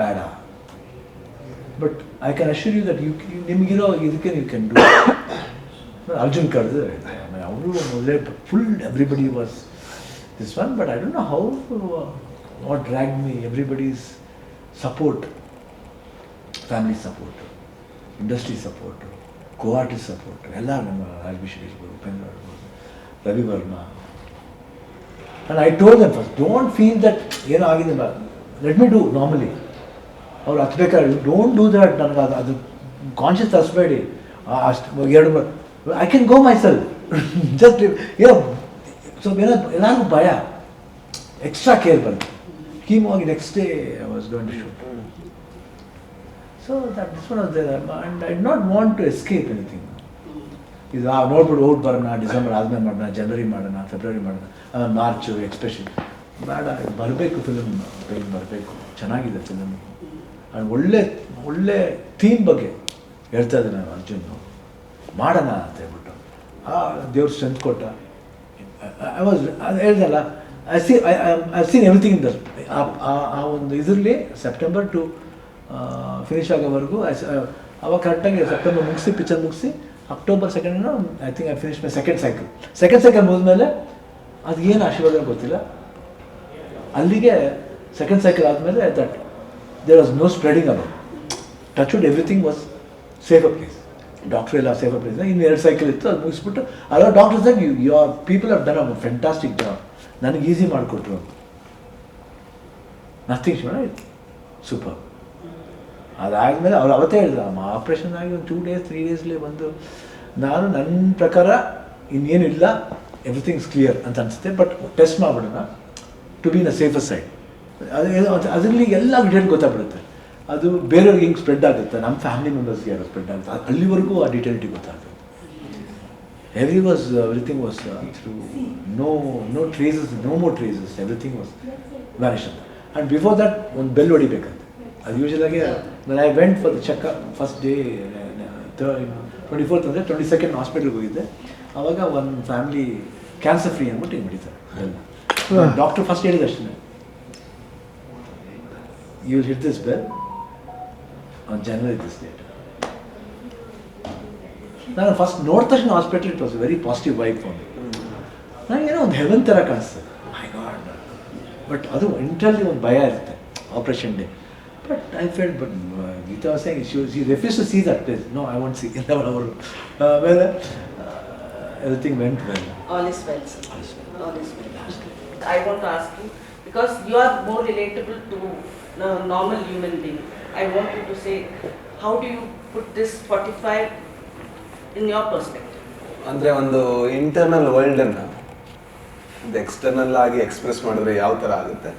ಬೇಡ. But I can assure you that ನಿಮಗಿರೋ ಇದಕ್ಕೆ you can do. Arjun ಕರೆದು ಅವರು ಮೊದಲೇ full everybody was this one, but I don't know how what drag me. Everybody's support, family support, industry support, co-artist support ಎಲ್ಲ ನಮ್ಮ ರಾಜ್ಬಿ ಶೆಟ್ಟಿ ಇರ್ಬೋದು, ಉಪೇಂದ್ರ ಇರ್ಬೋದು, Ravi Varma. And I told them first, don't feel that ಏನೋ ಆಗಿದೆ, let me do normally. ಅವ್ರು ಹತ್ಬೇಕಾದ್ರೆ don't do that, ನನಗೆ ಅದು conscious ತರಿಸ್ಬೇಡಿ. ಅಷ್ಟು 2 I can go myself just ಏನೋ ಸ್ವಲ್ಪ ಏನೋ ಎಲ್ಲರಿಗೂ ಭಯ, ಎಕ್ಸ್ಟ್ರಾ ಕೇರ್ ಬಂತು. ಕೀಮೋ ಆಗಿ next day I was going to shoot. So that this one was there and I did not want to escape anything. ಇದು ನೋಡ್ಬಿಟ್ಟು ಓಟ್ ಬರೋಣ, ಡಿಸೆಂಬರ್ ಆದಮೇಲೆ ಮಾಡೋಣ, ಜನವರಿ ಮಾಡೋಣ, ಫೆಬ್ರವರಿ ಮಾಡೋಣ, ಆಮೇಲೆ ಮಾರ್ಚು ಎಕ್ಸ್ಪೆಷಲಿ ಬೇಡ. ಬರಬೇಕು, ಫಿಲಮ್ ಬರಬೇಕು, ಚೆನ್ನಾಗಿದೆ ಫಿಲಮ್. ಆ್ಯಂಡ್ ಒಳ್ಳೆ ಥೀಮ್ ಬಗ್ಗೆ ಹೇಳ್ತಾ ಇದ್ದೆ ನಾನು. ಅರ್ಜುನ್ ಮಾಡೋಣ ಅಂತ ಹೇಳ್ಬಿಟ್ಟು ದೇವ್ರ ಸ್ಟ್ರೆಂತ್ ಕೊಟ್ಟ. ಐ ವಾಸ್ ಹೇಳ್ದಲ್ಲ, I seen everything in that. ಆ ಒಂದು ಇದರಲ್ಲಿ ಸೆಪ್ಟೆಂಬರ್ ಟು ಫಿನಿಷ್ ಆಗೋವರೆಗೂ ಅವಾಗ ಕರೆಕ್ಟಾಗಿ ಸೆಪ್ಟೆಂಬರ್ ಮುಗಿಸಿ, ಪಿಕ್ಚರ್ ಮುಗಿಸಿ, October 2nd I think I finish my second cycle ಮುಗಿದ್ಮೇಲೆ ಅದು ಏನು ಆಶೀರ್ವಾದ ಗೊತ್ತಿಲ್ಲ. ಅಲ್ಲಿಗೆ ಸೆಕೆಂಡ್ ಸೈಕಲ್ ಆದಮೇಲೆ that there was no spreading about. Touch wood everything was safer place. Doctor ಎಲ್ಲ ಸೇಫರ್ ಪ್ಲೇಸ್. ಇನ್ನು 2 ಸೈಕಲ್ ಇತ್ತು, ಅದು ಮುಗಿಸ್ಬಿಟ್ಟು ಅಲ್ಲ doctors that your people have done a fantastic job, ನನಗೆ ಈಸಿ ಮಾಡಿಕೊಟ್ರು. Nothing super. ಅದಾದಮೇಲೆ ಅವ್ರು ಅವತ್ತೇ ಹೇಳಿದ್ರು ಆಪ್ರೇಷನ್ ಆಗಿ ಒಂದು 2 days 3 daysಲೇ ಬಂದು ನಾನು ನನ್ನ ಪ್ರಕಾರ ಇನ್ನೇನು ಇಲ್ಲ, ಎವ್ರಿಥಿಂಗ್ಸ್ ಕ್ಲಿಯರ್ ಅಂತ ಅನಿಸುತ್ತೆ, ಬಟ್ ಟೆಸ್ಟ್ ಮಾಡಿಬಿಡೋಣ to be in a safer side. ಅದರಲ್ಲಿ ಎಲ್ಲ ಡೀಟೇಲ್ ಗೊತ್ತಾಗ್ಬಿಡುತ್ತೆ. ಅದು ಬೇರೆಯವ್ರಿಗೆ ಹಿಂಗೆ ಸ್ಪ್ರೆಡ್ ಆಗುತ್ತೆ, ನಮ್ಮ ಫ್ಯಾಮಿಲಿ ಮೆಂಬರ್ಸ್ಗೆ ಯಾರು ಸ್ಪ್ರೆಡ್ ಆಗುತ್ತೆ, ಅಲ್ಲಿವರೆಗೂ ಆ ಡೀಟೇಲಿಟಿ ಗೊತ್ತಾಗುತ್ತೆ. Everything was through no traces, no more traces, everything was vanish ಅಂತ. ಆ್ಯಂಡ್ ಬಿಫೋರ್ ದಟ್ ಒಂದು ಬೆಲ್ ಹೊಡಿಬೇಕಂತೆ. ಅದು ಯೂಶಲಾಗಿ ನಾನು I went for the checkup first day 24th ಅಂದರೆ 22nd ಹಾಸ್ಪಿಟ್ಲಿಗೆ ಹೋಗಿದ್ದೆ. ಆವಾಗ ಒಂದು ಫ್ಯಾಮಿಲಿ ಕ್ಯಾನ್ಸರ್ ಫ್ರೀ ಅಂದ್ಬಿಟ್ಟು ಹಿಂಗೆ ಹೊಡಿತಾರೆ ಬೆಲ್ಲ. ಡಾಕ್ಟರ್ ಫಸ್ಟ್ ಹೇಳಿದ ಅಷ್ಟೇ, you will hit this bell on January this date. ನಾನು ಫಸ್ಟ್ ನೋಡಿದ ತಕ್ಷಣ hospital it was very positive vibe for me. ನನಗೇನೋ ಒಂದು ಹೆವನ್ ಥರ ಕಾಣಿಸ್ತದೆ, ಮೈ ಗಾಡ್. ಬಟ್ ಅದು ಇಂಟ್ರಲ್ಲಿ ಒಂದು ಭಯ ಇರುತ್ತೆ operation day. But I felt, but Geetha was saying she refuse to see that place. No, I want see ಇಲ್ಲ ಅವರು. ಆಮೇಲೆ everything went well. All is well, sir. All is well. I want to ask you, because you are more relatable to the normal human being, I want you to say, how do you put this 45 in your perspective? ಅಂದರೆ ಒಂದು internal ವರ್ಲ್ಡನ್ನು ಒಂದು external ಆಗಿ express ಮಾಡಿದ್ರೆ ಯಾವ ಥರ ಆಗುತ್ತೆ,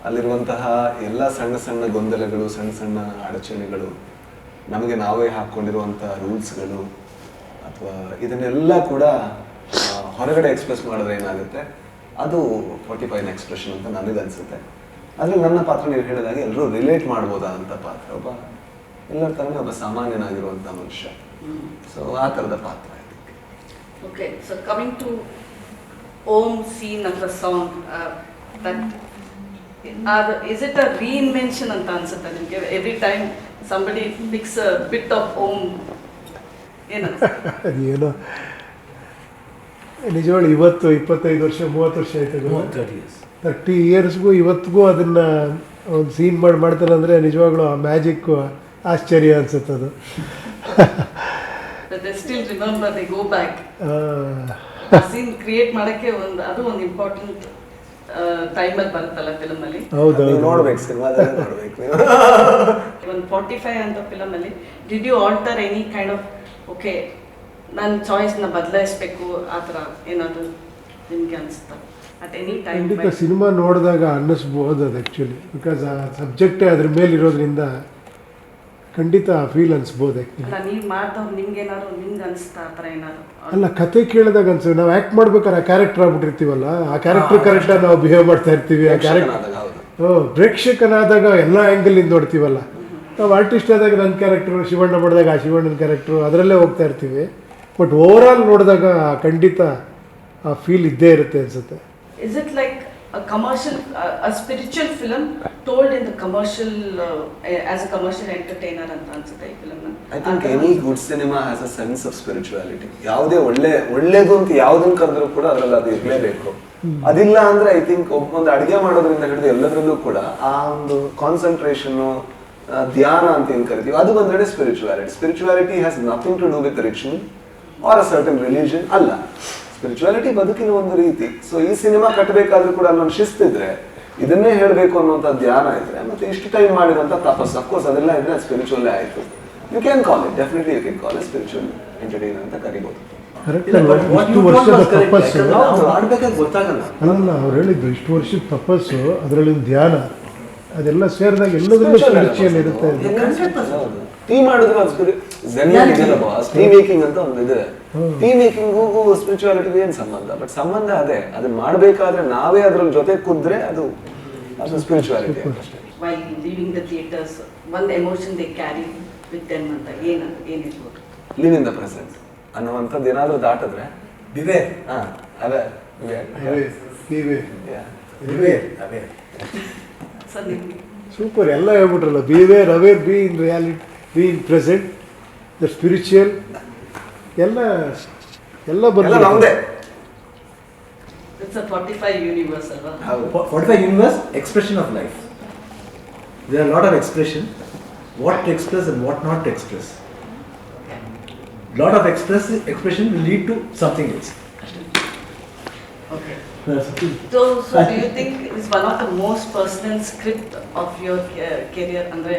ಅಲ್ಲಿರುವಂತಹ ಎಲ್ಲ ಸಣ್ಣ ಸಣ್ಣ ಗೊಂದಲಗಳು, ಸಣ್ಣ ಸಣ್ಣ ಅಡಚಣೆಗಳು, ನಮಗೆ ನಾವೇ ಹಾಕ್ಕೊಂಡಿರುವಂಥ ರೂಲ್ಸ್ಗಳು, ಅಥವಾ ಇದನ್ನೆಲ್ಲ ಕೂಡ ಹೊರಗಡೆ ಎಕ್ಸ್ಪ್ರೆಸ್ ಮಾಡಿದ್ರೆ ಏನಾಗುತ್ತೆ, ಅದು 45 ಎಕ್ಸ್ಪ್ರೆಷನ್ ಅಂತ ನನಗನ್ಸುತ್ತೆ. ಆದರೆ ನನ್ನ ಪಾತ್ರ ನೀವು ಹೇಳಿದಾಗೆ ಎಲ್ಲರೂ ರಿಲೇಟ್ ಮಾಡ್ಬೋದಾ ಅಂತ ಪಾತ್ರ, ಒಬ್ಬ ಎಲ್ಲರ ಥರನೇ ಒಬ್ಬ ಸಾಮಾನ್ಯನಾಗಿರುವಂಥ ಮನುಷ್ಯ. ಸೊ ಆ ಥರದ ಪಾತ್ರ. Okay, so coming to Om scene of the song, that is it a reinvention anta ansutta nimge? Every time somebody picks a bit of Om, ಅದೇನೋ ನಿಜವಾಗ್ಲೂ ಇವತ್ತು 25 ವರ್ಷ 30 ವರ್ಷ ಆಯ್ತು, 30 ಇಯರ್ಸ್ಗೂ ಇವತ್ತಿಗೂ ಅದನ್ನು ಒಂದು ಸೀನ್ ಮಾಡ್ತಾರೆ ಅಂದರೆ ನಿಜವಾಗ್ಲೂ ಆ ಮ್ಯಾಜಿಕ್ಕು ಆಶ್ಚರ್ಯ ಅನ್ಸುತ್ತೆ ಅದು. they still remember, they go back. Scene create ಮಾಡೋಕ್ಕೆ ಅದು ಒಂದು ಇಂಪಾರ್ಟೆಂಟ್ ಟೈಮಲ್ಲಿ ಬರುತ್ತಲ್ಲ ಫಿಲಮಲ್ಲಿ. ಹೌದು, ನೋಡ್ಬೇಕು, ಸಿನಿಮಾದಲ್ಲಿ ನೋಡ್ಬೇಕು. ಒಂದು 45 ಅಂತ ಫಿಲಮಲ್ಲಿ did you alter any kind of, okay ನನ್ನ ಚಾಯ್ಸ್ನ ಬದಲಾಯಿಸ್ಬೇಕು ಆ ಥರ ಏನಾದರೂ ನಿಮಗೆ ಅನಿಸ್ತಾ ಅಟ್ ಎನಿ ಟೈಮ್? ಖಂಡಿತ ಸಿನಿಮಾ ನೋಡಿದಾಗ ಅನ್ನಿಸ್ಬೋದು ಅದು ಆ್ಯಕ್ಚುಲಿ, ಬಿಕಾಸ್ ಆ ಸಬ್ಜೆಕ್ಟೇ ಅದ್ರ ಮೇಲೆ ಇರೋದ್ರಿಂದ ಖಂಡಿತ ಫೀಲ್ ಅನಿಸ್ಬೋದು. ಅಲ್ಲ, ನೀವು ಮಾಡ್ದವ್ರು ನಿಮ್ಗೆ ಏನಾದ್ರು ನಿಮ್ಗೆ ಅನಿಸ್ತಾ ಆ ಥರ ಏನಾದ್ರು? ಅಲ್ಲ, ಕತೆ ಕೇಳಿದಾಗ ಅನ್ಸುತ್ತೆ, ನಾವು ಆ್ಯಕ್ಟ್ ಮಾಡ್ಬೇಕಾದ್ರೆ ಆ ಕ್ಯಾರೆಕ್ಟರ್ ಆಗ್ಬಿಟ್ಟಿರ್ತೀವಲ್ಲ, ಆ ಕ್ಯಾರೆಕ್ಟರ್ ಕರೆಕ್ಟಾಗಿ ನಾವು ಬಿಹೇವ್ ಮಾಡ್ತಾ ಇರ್ತೀವಿ. ಆ ಕ್ಯಾರೆಕ್ಟರ್ ಪ್ರೇಕ್ಷಕನಾದಾಗ ಎಲ್ಲ ಆ್ಯಂಗಲಿಂದ ನೋಡ್ತೀವಲ್ಲ. ನಾವು ಆರ್ಟಿಸ್ಟ್ ಆದಾಗ ನನ್ನ ಕ್ಯಾರೆಕ್ಟ್ರು, ಶಿವಣ್ಣ ಮಾಡಿದಾಗ ಆ ಶಿವಣ್ಣನ ಕ್ಯಾರೆಕ್ಟ್ರು, ಅದರಲ್ಲೇ ಹೋಗ್ತಾ ಇರ್ತೀವಿ. ಬಟ್ ಓವರ್ ಆಲ್ ನೋಡಿದಾಗ ಖಂಡಿತ ಆ ಫೀಲ್ ಇದ್ದೇ ಇರುತ್ತೆ ಅನ್ಸುತ್ತೆ. Is it like a commercial, a spiritual film told in the commercial, as a commercial entertainer ಅಂತ ಅನ್ಸುತ್ತೆ ಈ ಫಿಲ್ಮ್ನ? I think any good cinema has a sense of spirituality. ಯಾವುದೇ ಒಳ್ಳೇದು ಅಂತ ಯಾವುದನ್ನು ಕರೆದ್ರೂ ಕೂಡ ಅದರಲ್ಲಿ ಅದು ಇರಲೇಬೇಕು. ಅದಿಲ್ಲ ಅಂದ್ರೆ ಐ ಥಿಂಕ್ ಒಂದು ಅಡುಗೆ ಮಾಡೋದ್ರಿಂದ ಹಿಡಿದು ಎಲ್ಲದರಲ್ಲೂ ಕೂಡ ಆ ಒಂದು ಕಾನ್ಸಂಟ್ರೇಷನ್ನು, ಧ್ಯಾನ ಅಂತ ಏನು ಕರಿತೀವಿ, ಅದು ಬಂದ್ರೆ spirituality. Spirituality has nothing to do with ritual or a certain religion ಅಲ್ಲ. ಸ್ಪಿರಿಚುವಾಲಿಟಿ ಬದುಕಿನ ಒಂದು ರೀತಿ. ಸೊ ಈ ಸಿನಿಮಾ ಕಟ್ಟಬೇಕಾದ್ರೂ ಕೂಡ ಅಲ್ಲೊಂದು ಶಿಸ್ತಿದ್ರೆ, ಇದನ್ನೇ ಹೇಳಬೇಕು ಅನ್ನೋಂಥ ಧ್ಯಾನ ಇದ್ರೆ, ಮತ್ತೆ ಇಷ್ಟು ಟೈಮ್ ಮಾಡಿರುವಂಥ ತಪಸ್ಸು, ಅಫ್ಕೋರ್ಸ್ ಅದೆಲ್ಲ ಇದ್ರೆ ಸ್ಪಿರಿಚುವಲ್ಲೇ ಆಯಿತು. You can call it, definitely you can call it spiritual entertainer ಅಂತ ಕರಿಬೋದು. ಇಷ್ಟು ವರ್ಷದ ತಪಸ್ಸು ಮಾಡ್ಬೇಕಾದ್ರೆ ಗೊತ್ತಾಗಲ್ಲ. ಅಲ್ಲ, ಅವ್ರು ಹೇಳಿದ್ದು ಇಷ್ಟು ವರ್ಷದ ತಪಸ್ಸು, ಅದರಲ್ಲಿ ಒಂದು ಧ್ಯಾನ, ಅದೆಲ್ಲ ಸೇರಿದಾಗ ಎಲ್ಲದರಲ್ಲೂ ಸ್ಪಿರಿಚುವಲ್ ಇರುತ್ತೆ. ಟೀ ಮಾಡಿದ್ರು ಟೀ ಮೇಕಿಂಗ್ ಅಂತ ಒಂದು ಇದೆ. ಟೀ ಮೇಕಿಂಗು ಸ್ಪಿರಿಚುವಾಲಿಟಿಗೂ ಏನು ಸಂಬಂಧ? ಬಟ್ ಸಂಬಂಧ ಅದೇ, ಅದನ್ನ ಮಾಡಬೇಕಾದ್ರೆ ನಾವೇ ಅದ್ರ ಜೊತೆ ಕುದ್ರೆ ಅದು ಸ್ಪಿರಿಚುವಾಲಿಟಿ ಅಷ್ಟೇ. While leaving the theaters, one emotion they carry with them ಅಂತ ಏನಿರ್ಬೋದು? ಲಿವ್ ಇನ್ ದ ಪ್ರೆಸೆಂಟ್ ಅನ್ನುವಂಥದ್ದು ಏನಾದರೂ ದಾಟಿದ್ರೆ ಬಿವೆ ಅದೇ ಸರ್ ನಿಮಗೆ ಸೂಪರ್, ಎಲ್ಲ ಹೇಳ್ಬಿಟ್ರಲ್ಲ. Beware, aware, be in reality, be in present, the spiritual, ಎಲ್ಲ ಎಲ್ಲ ನಮ್ಮದೇ. ಇಟ್ಸ್ ಅ 45 ಯೂನಿವರ್ಸ್ ಅಲ್ವಾ? 45 universe, expression of life. There are a lot of expression, what to express and what not to express. Lot of expression will lead to something else. Okay. So do you think it's one of the most personal script of your career? Andre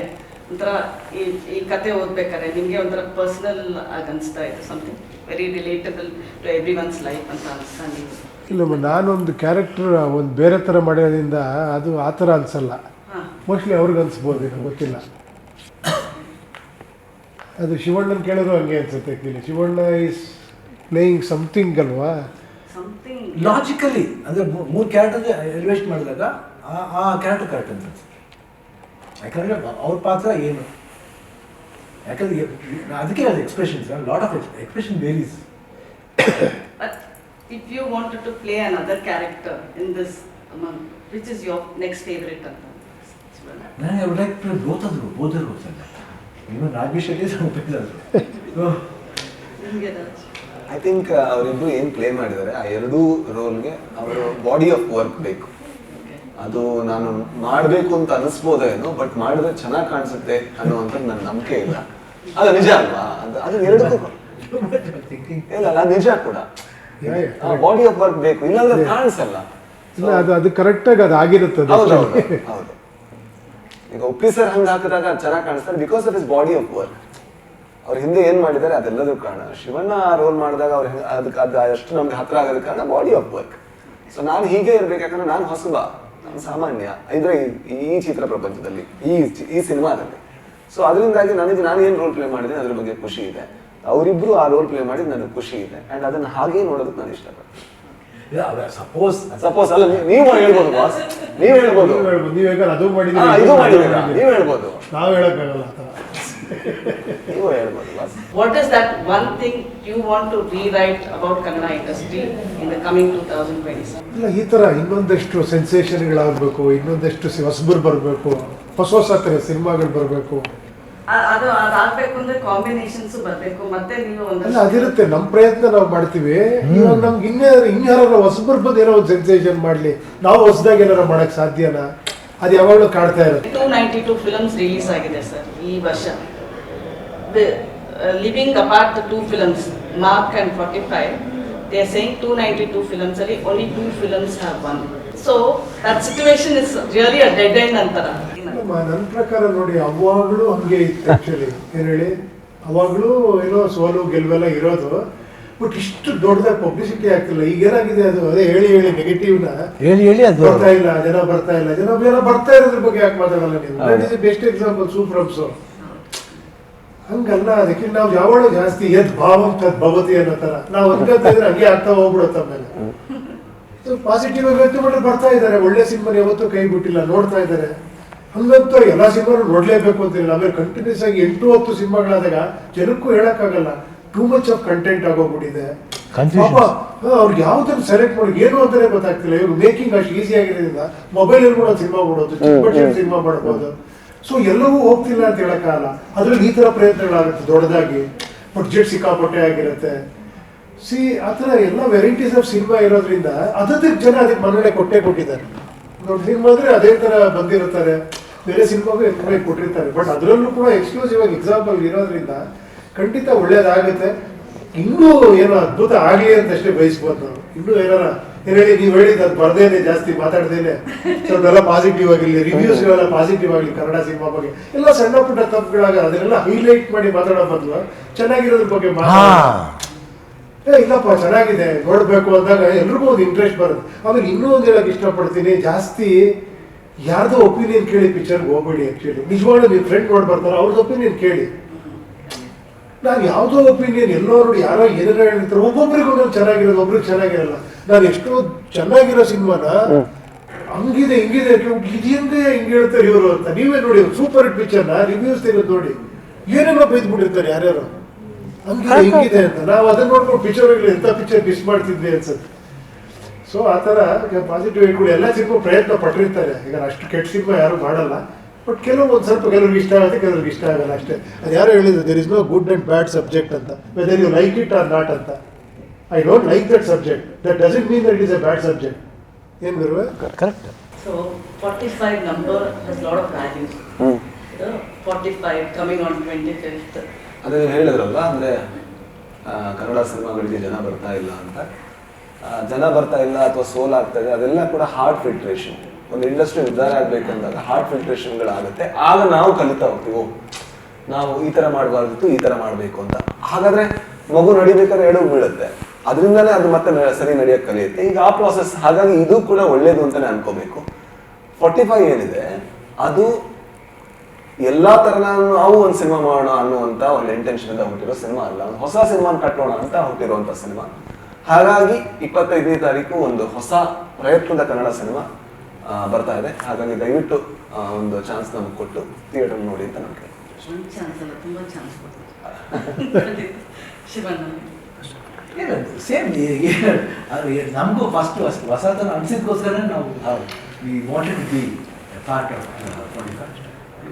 ಒಂಥರ ಈ ಕತೆ ಓದ್ಬೇಕಾದ್ರೆ ನಿಮಗೆ ಒಂಥರ personal ಆಗಿ ಅನಿಸ್ತಾ ಇತ್ತು, something very relatable to everyone's life ಅಂತ ಅನಿಸ್ತಾ ನೀವು? ಇಲ್ಲಮ್ಮ, ನಾನೊಂದು ಕ್ಯಾರೆಕ್ಟರ್ ಒಂದು ಬೇರೆ ಥರ ಮಾಡೋದ್ರಿಂದ ಅದು ಆ ಥರ ಅನಿಸಲ್ಲ. ಮೋಸ್ಟ್ಲಿ ಅವ್ರಿಗೆ ಅನಿಸ್ಬೋದು, ಗೊತ್ತಿಲ್ಲ. ಅದು ಶಿವಣ್ಣನ ಕೇಳಿದ್ರು ಹಂಗೆ ಅನ್ಸುತ್ತೆ. Actually Shivanna is playing something ಅಲ್ವಾ, ಸಮಥಿಂಗ್ ಲಾಜಿಕಲಿ ಅಂದರೆ 3 ಕ್ಯಾರೆಕ್ಟರ್ ಎಲಿವೇಟ್ ಮಾಡಿದಾಗ ಆ ಕ್ಯಾರೆಕ್ಟರ್ ಕರೆಕ್ಟ್ ಅಂತ ಅನ್ಸುತ್ತೆ. ಯಾಕಂದರೆ ಅವ್ರ ಪಾತ್ರ ಏನು, ಯಾಕಂದರೆ ಅದಕ್ಕೆ ಅದು expressions, lot of expression varies. But if you wanted to play another character in this, which is your next favorite ಅಂತ? ನನಗೆ ಅವ್ರು ಲೈಕ್ ಬೋಧರು ಹೋಗ್ತಾರೆ. ಇನ್ನು ರಾಜೇಶ್ ನಿಮಗೆ ರಾಜ್? ಐ ಥಿಂಕ್ ಅವರಿಬ್ಬರು ಏನು ಪ್ಲೇ ಮಾಡಿದ್ದಾರೆ ಆ ಎರಡೂ ರೋಲ್ಗೆ ಅವರ ಬಾಡಿ ಆಫ್ ವರ್ಕ್ ಬೇಕು. ಅದು ನಾನು ಮಾಡಬೇಕು ಅಂತ ಅನಿಸ್ಬೋದೇನೋ, ಬಟ್ ಮಾಡಿದ್ರೆ ಚೆನ್ನಾಗಿ ಕಾಣಿಸುತ್ತೆ ಅನ್ನುವಂಥದ್ದು ನನ್ನ ನಂಬಿಕೆ ಇಲ್ಲ. ಅದು ನಿಜ ಅಲ್ವಾ? ಅದು ಎರಡಕ್ಕೂ ಇಲ್ಲ, ಅದು ನಿಜ ಕೂಡ. ಬಾಡಿ ಆಫ್ ವರ್ಕ್ ಬೇಕು, ಇಲ್ಲಾಂದ್ರೆ ಕಾಣಿಸಲ್ಲ. ಇಲ್ಲ, ಅದು ಕರೆಕ್ಟಾಗಿ ಅದು ಆಗಿರುತ್ತೆ. ಹೌದು. ಈಗ ಉಪ್ಪಿ ಸರ್ ಹಂಗೆ ಹಾಕಿದಾಗ ಅದು ಚೆನ್ನಾಗಿ ಕಾಣಿಸ್ತಾರೆ because of his body of work. ಅವ್ರ ಹಿಂದೆ ಏನ್ ಮಾಡಿದ್ದಾರೆ ಅದೆಲ್ಲದೂ ಕಾರಣ. ಶಿವಣ್ಣ ರೋಲ್ ಮಾಡಿದಾಗ ಅವ್ರು ಅದಕ್ಕೆ ಅದು ಅಷ್ಟು ನಮ್ಗೆ ಹತ್ರ ಆಗೋದಕ್ಕೆ ಕಾರಣ ಬಾಡಿ ಆಫ್ ವರ್ಕ್. ಸೊ ನಾನು ಹೀಗೆ ಇರ್ಬೇಕು, ಯಾಕಂದ್ರೆ ನಾನು ಹೊಸಬ, ನಾನು ಸಾಮಾನ್ಯ ಇದ್ರೆ ಈ ಚಿತ್ರ ಪ್ರಪಂಚದಲ್ಲಿ, ಈ ಸಿನಿಮಾದಲ್ಲಿ. ಸೊ ಅದರಿಂದಾಗಿ ನಾನು ಏನು ರೋಲ್ ಪ್ಲೇ ಮಾಡಿದ್ದೀನಿ ಅದ್ರ ಬಗ್ಗೆ ಖುಷಿ ಇದೆ. ಅವರಿಬ್ರು ಆ ರೋಲ್ ಪ್ಲೇ ಮಾಡಿದ್ದು ನನಗೆ ಖುಷಿ ಇದೆ. ಅಂಡ್ ಅದನ್ನ ಹಾಗೆ ನೋಡೋದಕ್ಕೆ ನಾನು ಇಷ್ಟಪಡ್ತೀನಿ. ಸಪೋಸ್ ಅಲ್ಲ, ನೀವು ಹೇಳ್ಬೋದು ಬಾಸ್, ನೀವು ಹೇಳ್ಬೋದು, ನೀವೀಗ ಅದು ಇದು ಮಾಡಿದ್ದೀರಾ, ನೀವು ಹೇಳ್ಬೋದು, ನಾವು ಹೇಳಕ್ಕಾಗಲ್ಲ. ನೀವು ಹೇಳ್ಬೋದು boss. What is that one thing you want to rewrite about Kannada industry in the coming 2027? ಇಲ್ಲ, ಈ ಥರ ಇನ್ನೊಂದಷ್ಟು ಸೆನ್ಸೇಷನ್ಗಳಾಗಬೇಕು, ಇನ್ನೊಂದಷ್ಟು ಹೊಸಬರು ಬರಬೇಕು, ಹೊಸ ಥರ ಸಿನಿಮಾಗಳು ಬರಬೇಕು. ಅದು ಅದಾಗಬೇಕು ಅಂದ್ರೆ ಕಾಂಬಿನೇಷನ್ಸ್ ಬರಬೇಕು. ಮತ್ತೆ ನೀವು ಅಲ್ಲ, ಅದಿರುತ್ತೆ, ನಮ್ಮ ಪ್ರಯತ್ನ ನಾವು ಮಾಡ್ತೀವಿ. ಇವಾಗ ನಮ್ಗೆ ಇನ್ಯಾರ ಹೊಸಬರು ಬಂದು ಏನೋ ಒಂದು ಸೆನ್ಸೇಷನ್ ಮಾಡಲಿ, ನಾವು ಹೊಸದಾಗಿ ಏನಾರ ಮಾಡಕ್ ಸಾಧ್ಯನಾ? ಅದು ಯಾವಾಗಲೂ ಕಾಡ್ತಾ ಇರುತ್ತೆ. 292 ಫಿಲ್ಮ್ಸ್ ರಿಲೀಸ್ ಆಗಿದೆ ಸರ್ ಈ ವರ್ಷ. Leaving apart the 2 films, Mark and 45, they are saying 292 films ಅಲ್ಲಿ only 2 films have won. So that situation is really a dead end ಅಂತಾರ. ನನ್ನ ಪ್ರಕಾರ ನೋಡಿ, ಅವಾಗಲೂ ಹಂಗೆ ಇತ್ತು. ಆಕ್ಚುಲಿ ಏನು ಹೇಳಿ, ಅವಾಗಲೂ ಏನೋ ಸೋಲು ಗೆಲುವೆಲ್ಲ ಇರೋದು, ಬಟ್ ಇಷ್ಟು ದೊಡ್ಡದಾಗಿ ಪಬ್ಲಿಸಿಟಿ ಆಗ್ತಿಲ್ಲ. ಈಗ ಏನಾಗಿದೆ, ಅದು ಅದೇ ಹೇಳಿ ನೆಗೆಟಿವ್ನ ಹೇಳಿ ಅದು ಬರ್ತಾ ಇಲ್ಲ, ಜನ ಬರ್ತಾ ಇರೋದ್ರ ಬಗ್ಗೆ ಯಾಕೆ ಮಾತಾಡಲ್ಲ ನೀವು? ದಟ್ ಇಸ್ ಬೆಸ್ಟ್ ಎಕ್ಸಾಂಪಲ್, ಸೂಪ್ರಮ್ಸ್. ಹಂಗಲ್ಲ, ಅದಕ್ಕೆ ನಾವು ಯಾವಾಗ ಜಾಸ್ತಿ ಯದ್ ಭಾವಂ ತದ್ ಭವತಿ ಅನ್ನೋ ಥರ ನಾವು ಅನ್ಕೋತಾ ಇದ್ರೆ ಹಂಗೆ ಆಗ್ತಾ ಹೋಗ್ಬಿಡುತ್ತೆ. ಆಮೇಲೆ ಪಾಸಿಟಿವ್ ಆಗಿ ವ್ಯಕ್ತಪಟ್ಟರು ಬರ್ತಾ ಇದ್ದಾರೆ, ಒಳ್ಳೆ ಸಿನಿಮಾನ ಯಾವತ್ತೂ ಕೈ ಬಿಟ್ಟಿಲ್ಲ, ನೋಡ್ತಾ ಇದ್ದಾರೆ. ಹಂಗಂತೂ ಎಲ್ಲ ಸಿನಿಮಾನು ನೋಡ್ಲೇಬೇಕು ಅಂತಿಲ್ಲ. ಆಮೇಲೆ ಕಂಟಿನ್ಯೂಸ್ ಆಗಿ 8-10 ಸಿನಿಮಾಗಳಾದಾಗ ಜನಕ್ಕೂ ಹೇಳಕ್ಕಾಗಲ್ಲ, ಟೂ ಮಚ್ ಆಫ್ ಕಂಟೆಂಟ್ ಆಗೋಗ್ಬಿಟ್ಟಿದೆ. ಅವ್ರಿಗೆ ಯಾವ್ದನ್ನು ಸೆಲೆಕ್ಟ್ ಮಾಡಿ ಏನು ಅಂತಾನೆ ಗೊತ್ತಾಗ್ತಿಲ್ಲ. ಇವ್ರು ಮೇಕಿಂಗ್ ಅಷ್ಟು ಈಸಿ ಆಗಿರೋದ್ರಿಂದ ಮೊಬೈಲಲ್ಲಿ ಕೂಡ ಸಿನಿಮಾ ಮಾಡೋದು, ಚಿಕ್ಕ ಬಡ್ಜೆಟ್ ಸಿನಿಮಾ ಮಾಡ್ಬೋದು. ಸೊ ಎಲ್ಲವೂ ಹೋಗ್ತಿಲ್ಲ ಅಂತ ಹೇಳಕ್ಕಾಗಲ್ಲ. ಅದ್ರಲ್ಲಿ ಈ ಥರ ಪ್ರಯತ್ನಗಳಾಗುತ್ತೆ ದೊಡ್ಡದಾಗಿ, ಬಡ್ಜೆಟ್ ಸಿಕ್ಕಾಪಟ್ಟೆ ಆಗಿರುತ್ತೆ. ಆ ಥರ ಎಲ್ಲ ವೆರೈಟೀಸ್ ಆಫ್ ಸಿನಿಮಾ ಇರೋದ್ರಿಂದ ಅದಕ್ಕೆ ಜನ ಅದಕ್ಕೆ ಮನ್ನಣೆ ಕೊಟ್ಟಿದ್ದಾರೆ. ದೊಡ್ಡ ಸಿನಿಮಾ ಅಂದ್ರೆ ಅದೇ ಥರ ಬಂದಿರುತ್ತಾರೆ, ಬೇರೆ ಸಿನಿಮಾಗೂ ఎక్కువ ಕೊಟ್ಟಿರ್ತಾರೆ. ಬಟ್ ಅದರಲ್ಲೂ ಕೂಡ ಎಕ್ಸ್ಕ್ಲೂಸಿವ್ ಆಗಿ ಎಕ್ಸಾಂಪಲ್ ಇರೋದ್ರಿಂದ ಖಂಡಿತ ಒಳ್ಳೇದಾಗುತ್ತೆ. ಇನ್ನೂ ಏನೋ ಅದ್ಭುತ ಆಗಲಿ ಅಂತ ಅಷ್ಟೇ ಬಯಸ್ಬೋದು ನಾವು. ಇನ್ನೂ ಏನಾರ ಹೇಳಿ, ನೀವು ಹೇಳಿದ್ದು ಅದು ಬರ್ದೇನೆ, ಜಾಸ್ತಿ ಮಾತಾಡ್ದೇನೆ, ಸ್ವಲ್ಪ ಎಲ್ಲ ಪಾಸಿಟಿವ್ ಆಗಿರಲಿ, ರಿವ್ಯೂಸ್ ಎಲ್ಲ ಪಾಸಿಟಿವ್ ಆಗಲಿ. ಕನ್ನಡ ಸಿನಿಮಾ ಬಗ್ಗೆ ಎಲ್ಲ ಸಣ್ಣ ಪುಟ್ಟ ತಪ್ಪುಗಳಾಗ ಅದನ್ನೆಲ್ಲ ಹೈಲೈಟ್ ಮಾಡಿ ಮಾತಾಡೋ ಬದಲು ಚೆನ್ನಾಗಿರೋದ್ರ ಬಗ್ಗೆ ಇಲ್ಲಪ್ಪ ಚೆನ್ನಾಗಿದೆ ನೋಡ್ಬೇಕು ಅಂದಾಗ ಎಲ್ರಿಗೂ ಒಂದು ಇಂಟ್ರೆಸ್ಟ್ ಬರುತ್ತೆ. ಆಮೇಲೆ ಇನ್ನೂ ಒಂದು ಹೇಳಕ್ ಇಷ್ಟಪಡ್ತೀನಿ, ಜಾಸ್ತಿ ಯಾರ್ದೋ ಒಪಿನಿಯನ್ ಕೇಳಿ ಪಿಕ್ಚರ್ಗೆ ಹೋಗ್ಬೇಡಿ. ಆಕ್ಚುಲಿ ನಿಜವಾಗ್ಲೂ ನಿಮ್ಮ ಫ್ರೆಂಡ್ ನೋಡಿ ಬರ್ತಾರೆ, ಅವ್ರದ್ದು ಒಪಿನಿಯನ್ ಕೇಳಿ. ನಾನು ಯಾವುದೋ ಒಪಿನಿಯನ್ ಎಲ್ಲೋ ನೋಡಿ ಯಾರೋ ಏನಾರ ಹೇಳ್ತಾರೆ, ಒಬ್ಬೊಬ್ರಿಗೂ ನಾನು ಚೆನ್ನಾಗಿರೋದು, ಒಬ್ರಿಗೆ ಚೆನ್ನಾಗಿರಲ್ಲ. ನಾನು ಎಷ್ಟೋ ಚೆನ್ನಾಗಿರೋ ಸಿನಿಮಾನ ಹಂಗಿದೆ ಹಿಂಗಿದೆ ಇದು ಹಿಂಗೆ ಹೇಳ್ತಾರೆ ಇವರು ಅಂತ. ನೀವೇ ನೋಡಿ, ಸೂಪರ್ ಹಿಟ್ ಪಿಕ್ಚರ್ನ ರಿವ್ಯೂಸ್ ತೆಗೆದು ನೋಡಿ, ಏನೇನೋ ಬೈದ್ಬಿಟ್ಟಿರ್ತಾರೆ ಯಾರ್ಯಾರು ಹಂಗಿದೆ ಹಿಂಗಿದೆ ಅಂತ. ನಾವು ಅದನ್ನ ನೋಡ್ಕೊಂಡು ಪಿಕ್ಚರ್ ಎಂಥ ಪಿಕ್ಚರ್ ಮಿಸ್ ಮಾಡ್ತಿದ್ವಿ ಅನ್ಸುತ್ತೆ. ಸೊ ಆ ಥರ ಪಾಸಿಟಿವ್ ಇಟ್ಕೊಂಡು ಎಲ್ಲ ಸಿನಿಮಾ ಪ್ರಯತ್ನ ಪಟ್ಟಿರ್ತಾರೆ. ಈಗ ಅಷ್ಟು ಕೆಟ್ಟ ಸಿನಿಮಾ ಯಾರು ಮಾಡಲ್ಲ, ಬಟ್ ಕೆಲವೊಂದು ಸ್ವಲ್ಪ ಕೆಲವ್ರಿಗೆ ಇಷ್ಟ ಆಗುತ್ತೆ, ಕೆಲವ್ರಿಗೆ ಇಷ್ಟ ಆಗಲ್ಲ ಅಷ್ಟೇ. ಅದು ಯಾರು ಹೇಳಿದ್ರು, there is no good and bad subject ಅಂತ, whether you like it or not ಅಂತ. I don't like that subject, that doesn't mean that it is a bad subject. ಏನು ಗುರುವೆ? Correct. So 45 number has lot of values. The 45 coming on 25th. ಅದೇ ನೀವು ಹೇಳಿದ್ರಲ್ವ, ಅಂದರೆ ಕನ್ನಡ ಸಿನಿಮಾಗಳಿಗೆ ಜನ ಬರ್ತಾ ಇಲ್ಲ ಅಂತ. ಜನ ಬರ್ತಾ ಇಲ್ಲ ಅಥವಾ ಸೋಲ್ ಆಗ್ತಾ ಇದೆ, ಅದೆಲ್ಲ ಕೂಡ ಹಾರ್ಟ್ ಫಿಲ್ಟ್ರೇಷನ್. ಒಂದು ಇಂಡಸ್ಟ್ರಿ ಉದ್ಧಾರ ಆಗ್ಬೇಕಂದಾಗ ಹಾರ್ಟ್ ಫಿಲ್ಟ್ರೇಷನ್ಗಳಾಗುತ್ತೆ. ಆಗ ನಾವು ಕಲಿತಾ ಹೋಗ್ತೀವಿ, ನಾವು ಈ ತರ ಮಾಡಬಾರ್ದಿತ್ತು, ಈ ತರ ಮಾಡಬೇಕು ಅಂತ. ಹಾಗಾದ್ರೆ ಮಗು ನಡಿಬೇಕಾದ್ರೆ ಎಡವು ಬೀಳುತ್ತೆ, ಅದರಿಂದನೇ ಅದು ಮತ್ತೆ ಸರಿ ನಡೆಯಕ್ಕೆ ಕಲಿಯುತ್ತೆ. ಈಗ ಆ ಪ್ರಾಸೆಸ್, ಹಾಗಾಗಿ ಇದು ಕೂಡ ಒಳ್ಳೇದು ಅಂತಾನೆ ಅನ್ಕೋಬೇಕು. 45 ಏನಿದೆ ಅದು ಎಲ್ಲಾ ತರನ ನಾವು ಒಂದು ಸಿನಿಮಾ ಮಾಡೋಣ ಅನ್ನುವಂತ ಒಂದು ಇಂಟೆನ್ಷನ್ ಇಂದ ಹುಟ್ಟಿರೋ ಸಿನಿಮಾ ಅಲ್ಲ, ಒಂದು ಹೊಸ ಸಿನಿಮಾನ ಕಟ್ಟೋಣ ಅಂತ ಹುಟ್ಟಿರುವಂತ ಸಿನಿಮಾ. ಹಾಗಾಗಿ 25ನೇ ತಾರೀಕು ಒಂದು ಹೊಸ ಪ್ರಯತ್ನದ ಕನ್ನಡ ಸಿನಿಮಾ ಬರ್ತಾ ಇದೆ. ಹಾಗಾಗಿ ದಯವಿಟ್ಟು ಒಂದು ಚಾನ್ಸ್ ನಮ್ಗೆ ಕೊಟ್ಟು ಥಿಯೇಟರ್ ನೋಡಿ ಅಂತ ನಾನು ಕೇಳ್ತೀನಿ. ಒಂದು ಚಾನ್ಸ್ ಅಲ್ಲ, ತುಂಬ ಚಾನ್ಸ್ ಕೊಡ್ತೀನಿ ಶಿವಣ್ಣ. ಸೇಮ್ ನಮಗೂ ಫಸ್ಟ್ ಹೊಸತನ ಅನಿಸಿದಕ್ಕೋಸ್ಕರ ನಾವು we wanted to be part of 45.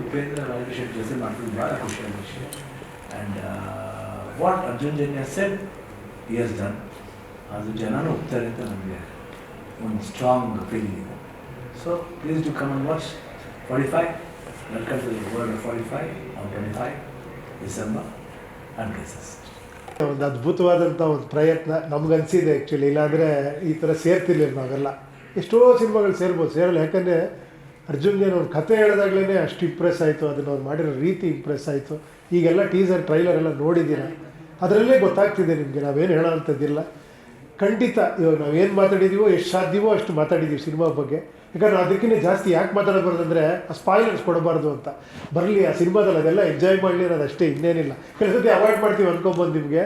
Upendra Shetty ಜೊತೆ ಮಾಡ್ಕೊಂಡು ಭಾಳ ಖುಷಿಯಾದ ವಿಷಯ. And what Arjun Janya said he has done, ಅದು ಜನನೂ ಹೋಗ್ತಾರೆ ಅಂತ ನಮಗೆ ಒಂದು ಸ್ಟ್ರಾಂಗ್ ಫೀಲಿಂಗ್ ಇದೆ. So please to come and watch 45. Welcome to the world of 45 on 25 December and places. ಒಂದು ಅದ್ಭುತವಾದಂಥ ಒಂದು ಪ್ರಯತ್ನ ನಮ್ಗನ್ಸಿದೆ ಆ್ಯಕ್ಚುಲಿ. ಇಲ್ಲಾಂದರೆ ಈ ಥರ ಸೇರ್ತಿರ್ಲಿಲ್ಲ ನಾವೆಲ್ಲ. ಎಷ್ಟೋ ಸಿನಿಮಾಗಳು ಸೇರಲ್ಲ, ಯಾಕಂದರೆ ಅರ್ಜುನ್ಗೆ ಒಂದು ಕತೆ ಹೇಳಿದಾಗಲೇ ಅಷ್ಟು ಇಂಪ್ರೆಸ್ ಆಯಿತು, ಅದನ್ನು ಅವ್ರು ಮಾಡಿರೋ ರೀತಿ ಇಂಪ್ರೆಸ್ ಆಯಿತು. ಈಗೆಲ್ಲ ಟೀಸರ್ ಟ್ರೈಲರ್ ಎಲ್ಲ ನೋಡಿದ್ದೀರ, ಅದರಲ್ಲೇ ಗೊತ್ತಾಗ್ತಿದೆ ನಿಮಗೆ, ನಾವೇನು ಹೇಳೋ ಅಂಥದ್ದಿಲ್ಲ. ಖಂಡಿತ ಇವಾಗ ನಾವೇನು ಮಾತಾಡಿದ್ದೀವೋ, ಎಷ್ಟು ಸಾಧ್ಯವೋ ಅಷ್ಟು ಮಾತಾಡಿದ್ದೀವಿ ಸಿನಿಮಾ ಬಗ್ಗೆ. ಯಾಕಂದ್ರೆ ಅದಕ್ಕಿಂತ ಜಾಸ್ತಿ ಯಾಕೆ ಮಾತಾಡಬಾರ್ದು ಅಂದರೆ ಆ ಸ್ಪಾಯ್ಲರ್ಸ್ ಕೊಡಬಾರ್ದು ಅಂತ. ಬರಲಿ ಆ ಸಿನಿಮಾದಲ್ಲಿ ಅದೆಲ್ಲ ಎಂಜಾಯ್ ಮಾಡಲಿ ಅನ್ನೋದು ಅಷ್ಟೇ, ಇನ್ನೇನಿಲ್ಲ. ಕೆಲಸತಿ ಅವಾಯ್ಡ್ ಮಾಡ್ತೀವಿ ಅನ್ಕೊಬೋದು ನಿಮಗೆ.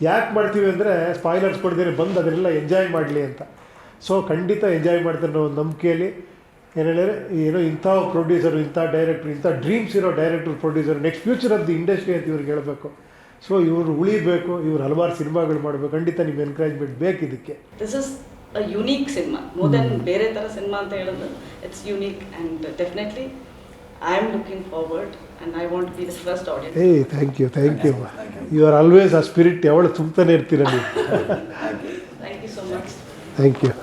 ಯಾಕೆ ಮಾಡ್ತೀವಿ ಅಂದರೆ ಸ್ಪಾಯ್ಲರ್ಸ್ ಕೊಡದೇನೆ ಬಂದು ಅದನ್ನೆಲ್ಲ ಎಂಜಾಯ್ ಮಾಡಲಿ ಅಂತ. ಸೊ ಖಂಡಿತ ಎಂಜಾಯ್ ಮಾಡ್ತಾರೆ ಅನ್ನೋ ಒಂದು ನಂಬಿಕೆಯಲ್ಲಿ. ಏನು ಹೇಳಿದ್ರೆ, ಏನೋ ಇಂಥ ಪ್ರೊಡ್ಯೂಸರು, ಇಂಥ ಡೈರೆಕ್ಟ್ರು, ಇಂಥ ಡ್ರೀಮ್ಸ್ ಇರೋ director, producer, next future of the industry ಅಂತ ಇವ್ರಿಗೆ ಹೇಳಬೇಕು. ಸೊ ಇವರು ಉಳಿಬೇಕು, ಇವ್ರು ಹಲವಾರು ಸಿನಿಮಾಗಳು ಮಾಡಬೇಕು. ಖಂಡಿತ ನಿಮ್ಮ ಎನ್ಕರೇಜ್ಮೆಂಟ್ ಬೇಕು ಇದಕ್ಕೆ. This is a unique cinema, more than ಬೇರೆ ಥರ ಸಿನಿಮಾ ಅಂತ ಹೇಳಿದ್ರೆ it's unique. And definitely I am looking forward and I want be the first audience. Thank you. You are always ಆ ಸ್ಪಿರಿಟ್ ಯಾವಳು ತುಂಬ್ತಾನೆ ಇರ್ತೀರ ನೀವು. Thank you so much. Thank you.